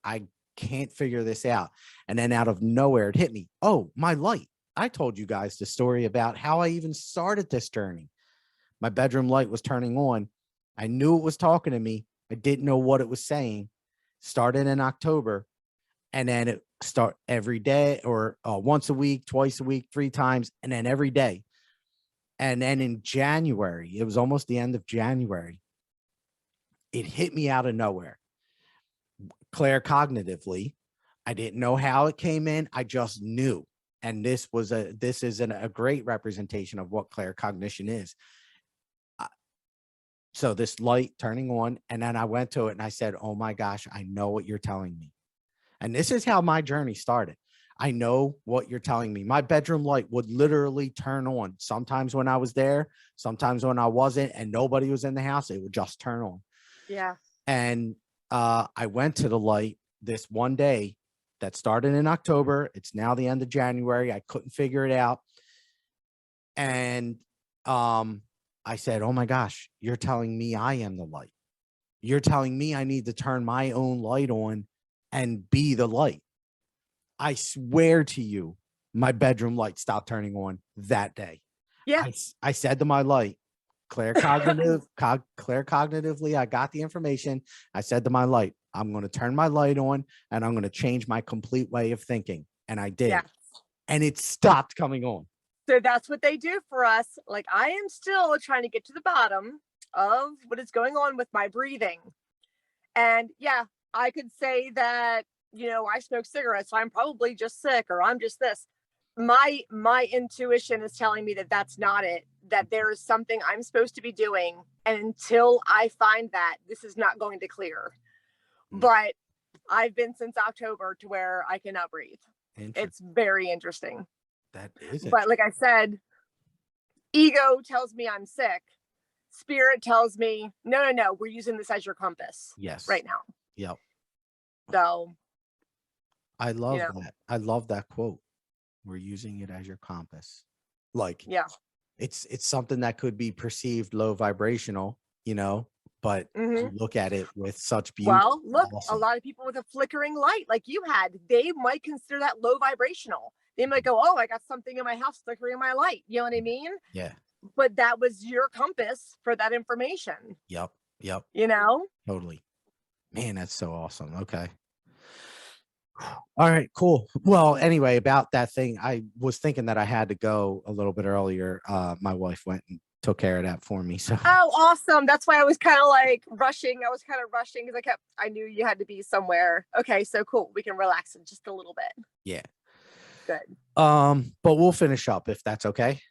I can't figure this out. And then out of nowhere, it hit me. Oh, my light. I told you guys the story about how I even started this journey. My bedroom light was turning on. I knew it was talking to me. I didn't know what it was saying. Started in October, and then it start every day, or once a week, twice a week, 3 times, and then every day. And then in January, it was almost the end of January, It hit me out of nowhere. Claircognitively, I didn't know how it came in. I just knew. And this is a great representation of what claircognition is. So this light turning on, and then I went to it and I said, oh my gosh, I know what you're telling me. And this is how my journey started. I know what you're telling me. My bedroom light would literally turn on. Sometimes when I was there, sometimes when I wasn't, and nobody was in the house, it would just turn on. Yeah. And I went to the light this one day that started in October. It's now the end of January. I couldn't figure it out. And I said, oh my gosh, you're telling me I am the light. You're telling me I need to turn my own light on and be the light. I swear to you, my bedroom light stopped turning on that day. Yeah. I said to my light, claircognitively, I got the information. I said to my light, I'm going to turn my light on and I'm going to change my complete way of thinking. And I did. Yeah. And it stopped coming on. So that's what they do for us. Like, I am still trying to get to the bottom of what is going on with my breathing. And yeah, I could say that, you know, I smoke cigarettes, so I'm probably just sick, or I'm just this. My intuition is telling me that that's not it, that there is something I'm supposed to be doing. And until I find that, this is not going to clear. But I've been since October to where I cannot breathe. It's very interesting. That is it. But like I said, ego tells me I'm sick. Spirit tells me, no, we're using this as your compass. Yes. Right now. Yep. So I love that. I love that quote. We're using it as your compass. Like, yeah, it's something that could be perceived low vibrational, you know, but you look at it with such beauty. Well, look, a lot of people with a flickering light like you had, they might consider that low vibrational. They might go, oh, I got something in my house flickering my light. You know what I mean? Yeah. But that was your compass for that information. Yep. You know? Totally. Man, that's so awesome. Okay. All right, cool. Well, anyway, about that thing, I was thinking that I had to go a little bit earlier. My wife went and took care of that for me. So oh, awesome. That's why I was kind of like rushing. I was kind of rushing because I knew you had to be somewhere. Okay, so cool. We can relax in just a little bit. Yeah. Good. But we'll finish up if that's okay.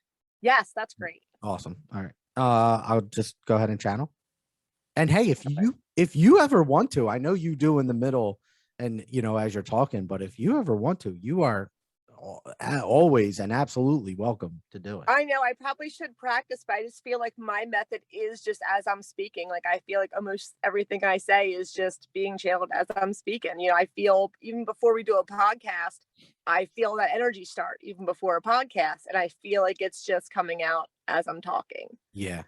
Yes, that's great. Awesome. All right. I'll just go ahead and channel. And hey, if you ever want to, I know you do in the middle and, you know, as you're talking, but if you ever want to, you are always and absolutely welcome to do it. I know I probably should practice, but I just feel like my method is just as I'm speaking. Like, I feel like almost everything I say is just being channeled as I'm speaking. You know, I feel even before we do a podcast, I feel that energy start even before a podcast. And I feel like it's just coming out as I'm talking. Yeah.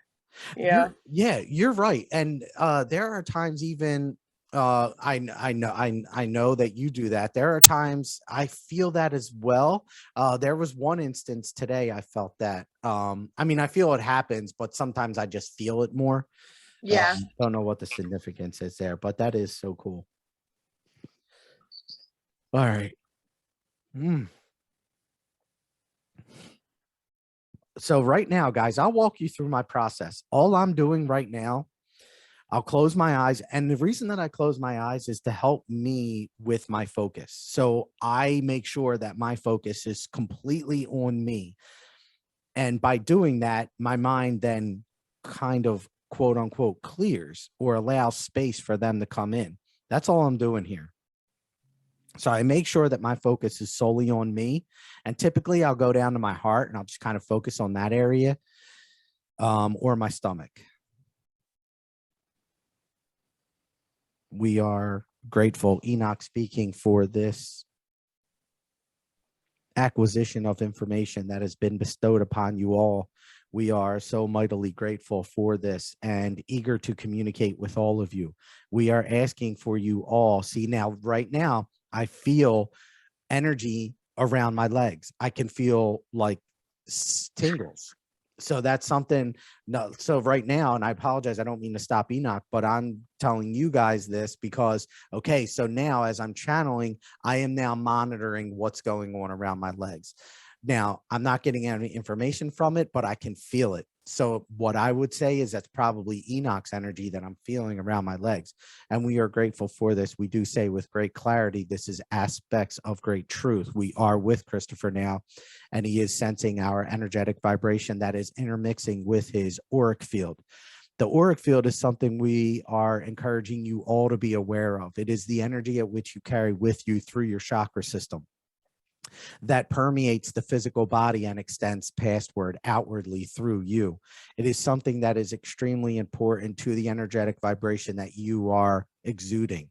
You're right. And there are times even I know that you do that. There are times I feel that as well. There was one instance today I felt that. I mean, I feel it happens, but sometimes I just feel it more. Yeah. Don't know what the significance is there, but that is so cool. All right. So right now, guys, I'll walk you through my process. All I'm doing right now, I'll close my eyes. And the reason that I close my eyes is to help me with my focus. So I make sure that my focus is completely on me. And by doing that, my mind then kind of quote unquote clears or allows space for them to come in. That's all I'm doing here. So I make sure that my focus is solely on me. And typically I'll go down to my heart and I'll just kind of focus on that area or my stomach. We are grateful, Enoch speaking, for this acquisition of information that has been bestowed upon you all. We are so mightily grateful for this and eager to communicate with all of you. We are asking for you all. See, now, right now, I feel energy around my legs. I can feel like tingles. So that's something. No, so right now, and I apologize, I don't mean to stop Enoch, but I'm telling you guys this because, okay, so now as I'm channeling, I am now monitoring what's going on around my legs. Now, I'm not getting any information from it, but I can feel it. So what I would say is that's probably Enoch's energy that I'm feeling around my legs. And we are grateful for this. We do say with great clarity, this is aspects of great truth. We are with Christopher now, and he is sensing our energetic vibration that is intermixing with his auric field. The auric field is something we are encouraging you all to be aware of. It is the energy at which you carry with you through your chakra system that permeates the physical body and extends pastward outwardly through you. It is something that is extremely important to the energetic vibration that you are exuding.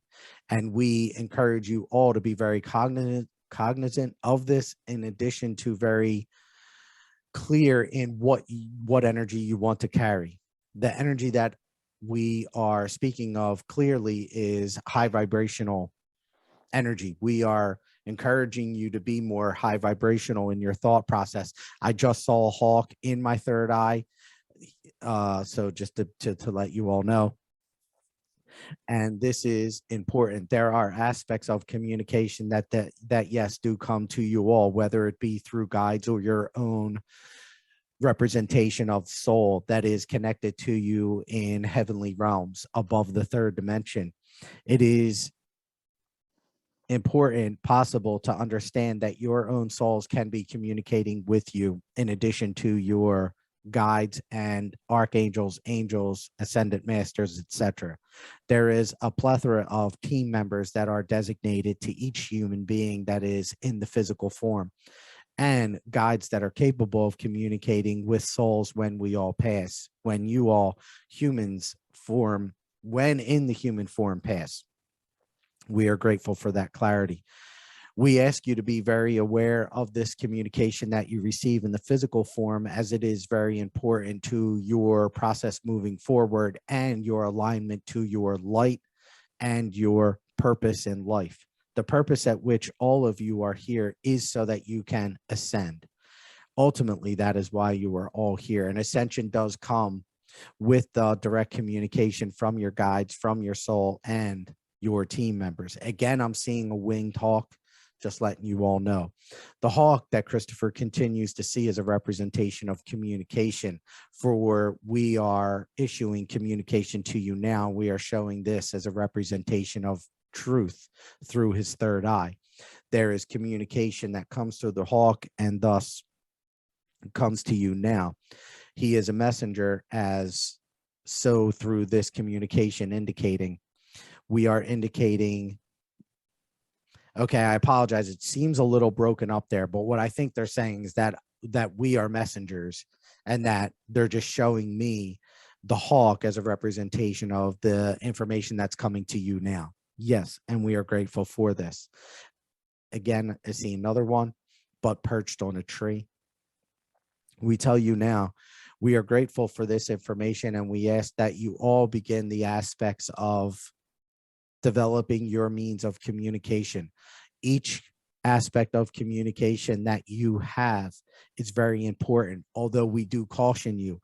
And we encourage you all to be very cognizant of this, in addition to very clear in what energy you want to carry. The energy that we are speaking of clearly is high vibrational energy. We are encouraging you to be more high vibrational in your thought process. I just saw a hawk in my third eye. So just to let you all know. And this is important. There are aspects of communication that yes, do come to you all, whether it be through guides or your own representation of soul that is connected to you in heavenly realms above the third dimension. It is important possible to understand that your own souls can be communicating with you in addition to your guides and archangels, angels, ascendant masters, etc. There is a plethora of team members that are designated to each human being that is in the physical form, and guides that are capable of communicating with souls when we all pass, when you all humans form, when in the human form pass. We are grateful for that clarity. We ask you to be very aware of this communication that you receive in the physical form, as it is very important to your process moving forward and your alignment to your light and your purpose in life. The purpose at which all of you are here is so that you can ascend. Ultimately, that is why you are all here. And ascension does come with the direct communication from your guides, from your soul, and your team members. Again, I'm seeing a winged hawk, just letting you all know. The hawk that Christopher continues to see is a representation of communication. For we are issuing communication to you now. We are showing this as a representation of truth through his third eye. There is communication that comes through the hawk and thus comes to you now. He is a messenger, as so through this communication indicating, we are indicating, okay, I apologize. It seems a little broken up there, but what I think they're saying is that we are messengers, and that they're just showing me the hawk as a representation of the information that's coming to you now. Yes, and we are grateful for this. Again, I see another one, but perched on a tree. We tell you now, we are grateful for this information, and we ask that you all begin the aspects of developing your means of communication. Each aspect of communication that you have is very important. Although we do caution you,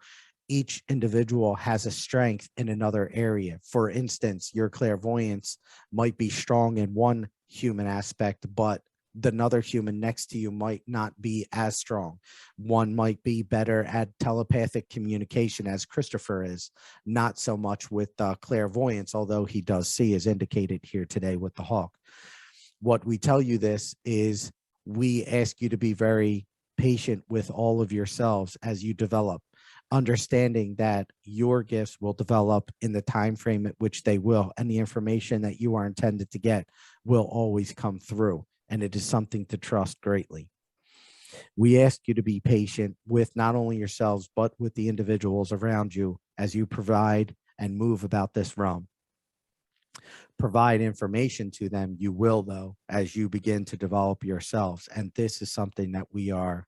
each individual has a strength in another area. For instance, your clairvoyance might be strong in one human aspect, but another human next to you might not be as strong. One might be better at telepathic communication, as Christopher is, not so much with clairvoyance, although he does see, as indicated here today with the hawk. What we tell you this is, we ask you to be very patient with all of yourselves as you develop, understanding that your gifts will develop in the time frame at which they will, and the information that you are intended to get will always come through. And it is something to trust greatly. We ask you to be patient with not only yourselves, but with the individuals around you as you provide and move about this realm. Provide information to them, you will, though, as you begin to develop yourselves. And this is something that we are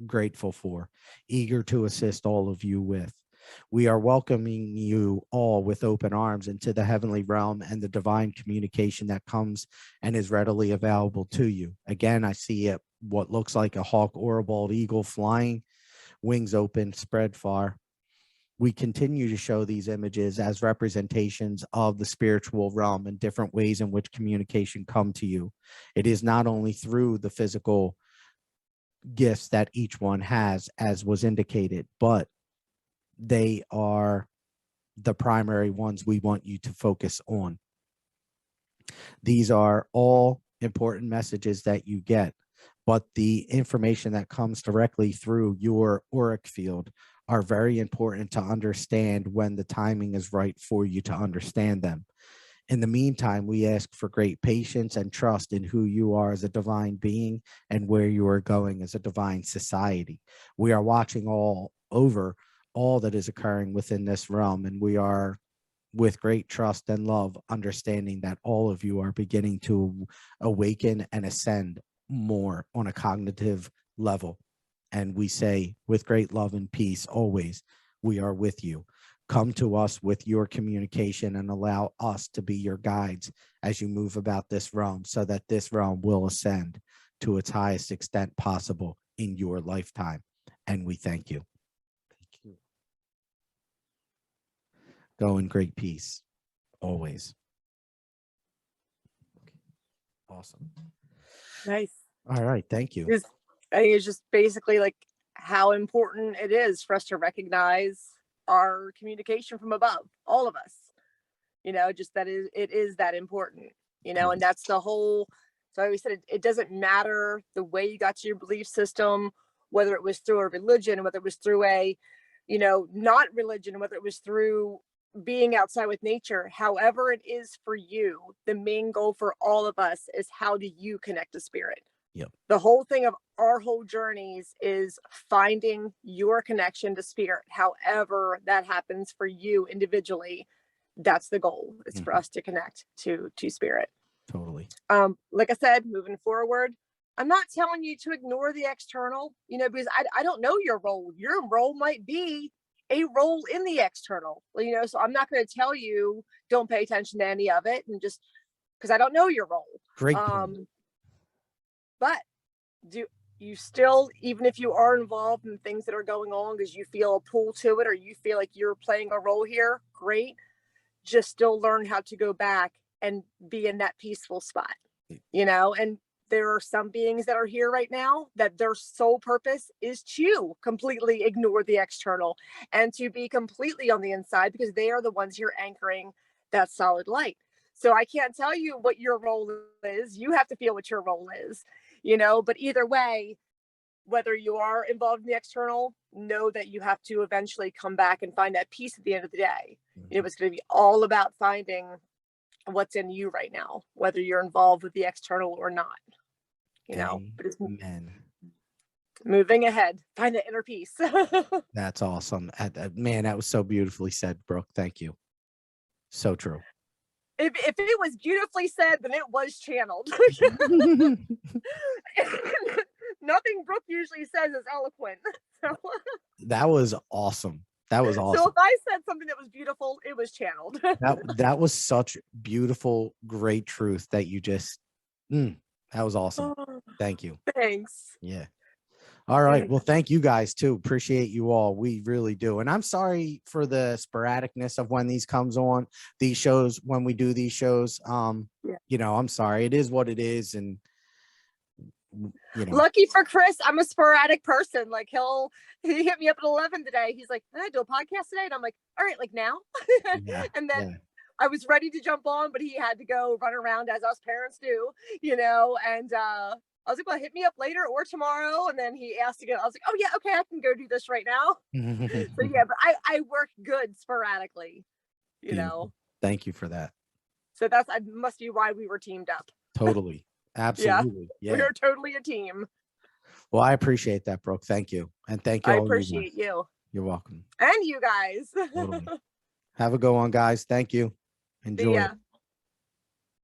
grateful for, eager to assist all of you with. We are welcoming you all with open arms into the heavenly realm and the divine communication that comes and is readily available to you. Again, I see what looks like a hawk or a bald eagle flying, wings open, spread far. We continue to show these images as representations of the spiritual realm and different ways in which communication come to you. It is not only through the physical gifts that each one has, as was indicated, but they are the primary ones we want you to focus on. These are all important messages that you get, but the information that comes directly through your auric field are very important to understand when the timing is right for you to understand them. In the meantime, we ask for great patience and trust in who you are as a divine being and where you are going as a divine society. We are watching all over all that is occurring within this realm, and we are, with great trust and love, understanding that all of you are beginning to awaken and ascend more on a cognitive level. And we say, with great love and peace, always, we are with you. Come to us with your communication and allow us to be your guides as you move about this realm, so that this realm will ascend to its highest extent possible in your lifetime. And we thank you. Thank you. Go in great peace, always. Awesome. Nice. All right. Thank you. I think it's just basically like how important it is for us to recognize our communication from above, all of us, just that it is that important, and that's the whole. So I always said it doesn't matter the way you got to your belief system, whether it was through a religion, whether it was through a, not religion, whether it was through being outside with nature, however it is for you, the main goal for all of us is, how do you connect to spirit? Yep. The whole thing of our whole journeys is finding your connection to spirit. However that happens for you individually, that's the goal. It's for us to connect to spirit. Totally. Like I said, moving forward, I'm not telling you to ignore the external, because I don't know your role. Your role might be a role in the external, so I'm not going to tell you don't pay attention to any of it, and just because I don't know your role. Great point. But do you still, even if you are involved in things that are going on because you feel a pull to it, or you feel like you're playing a role here, great. Just still learn how to go back and be in that peaceful spot, and there are some beings that are here right now that their sole purpose is to completely ignore the external and to be completely on the inside, because they are the ones here anchoring that solid light. So I can't tell you what your role is. You have to feel what your role is, but either way, whether you are involved in the external, know that you have to eventually come back and find that peace at the end of the day. It's going to be all about finding what's in you right now, whether you're involved with the external or not, but it's moving ahead, find the inner peace. That's awesome. Man, that was so beautifully said, Brooke. Thank you. So true. If it was beautifully said, then it was channeled. Nothing Brooke usually says is eloquent. So. That was awesome. That was awesome. So if I said something that was beautiful, it was channeled. that was such beautiful, great truth that you just, that was awesome. Thank you. Thanks. Yeah. All right. Well, thank you guys too. Appreciate you all. We really do. And I'm sorry for the sporadicness of when these comes on, these shows, when we do these shows. I'm sorry. It is what it is. And lucky for Chris, I'm a sporadic person. Like he hit me up at 11 today. He's like, I do a podcast today. And I'm like, all right, like now. And then I was ready to jump on, but he had to go run around as us parents do, and I was like, well, hit me up later or tomorrow. And then he asked again. I was like, oh yeah, okay, I can go do this right now. So yeah, but I work good sporadically, Thank you for that. So that must be why we were teamed up. Totally. Absolutely. Yeah. We're totally a team. Well, I appreciate that, Brooke. Thank you. And thank you. I appreciate you. You're welcome. And you guys. Totally. Have a go on, guys. Thank you. Enjoy.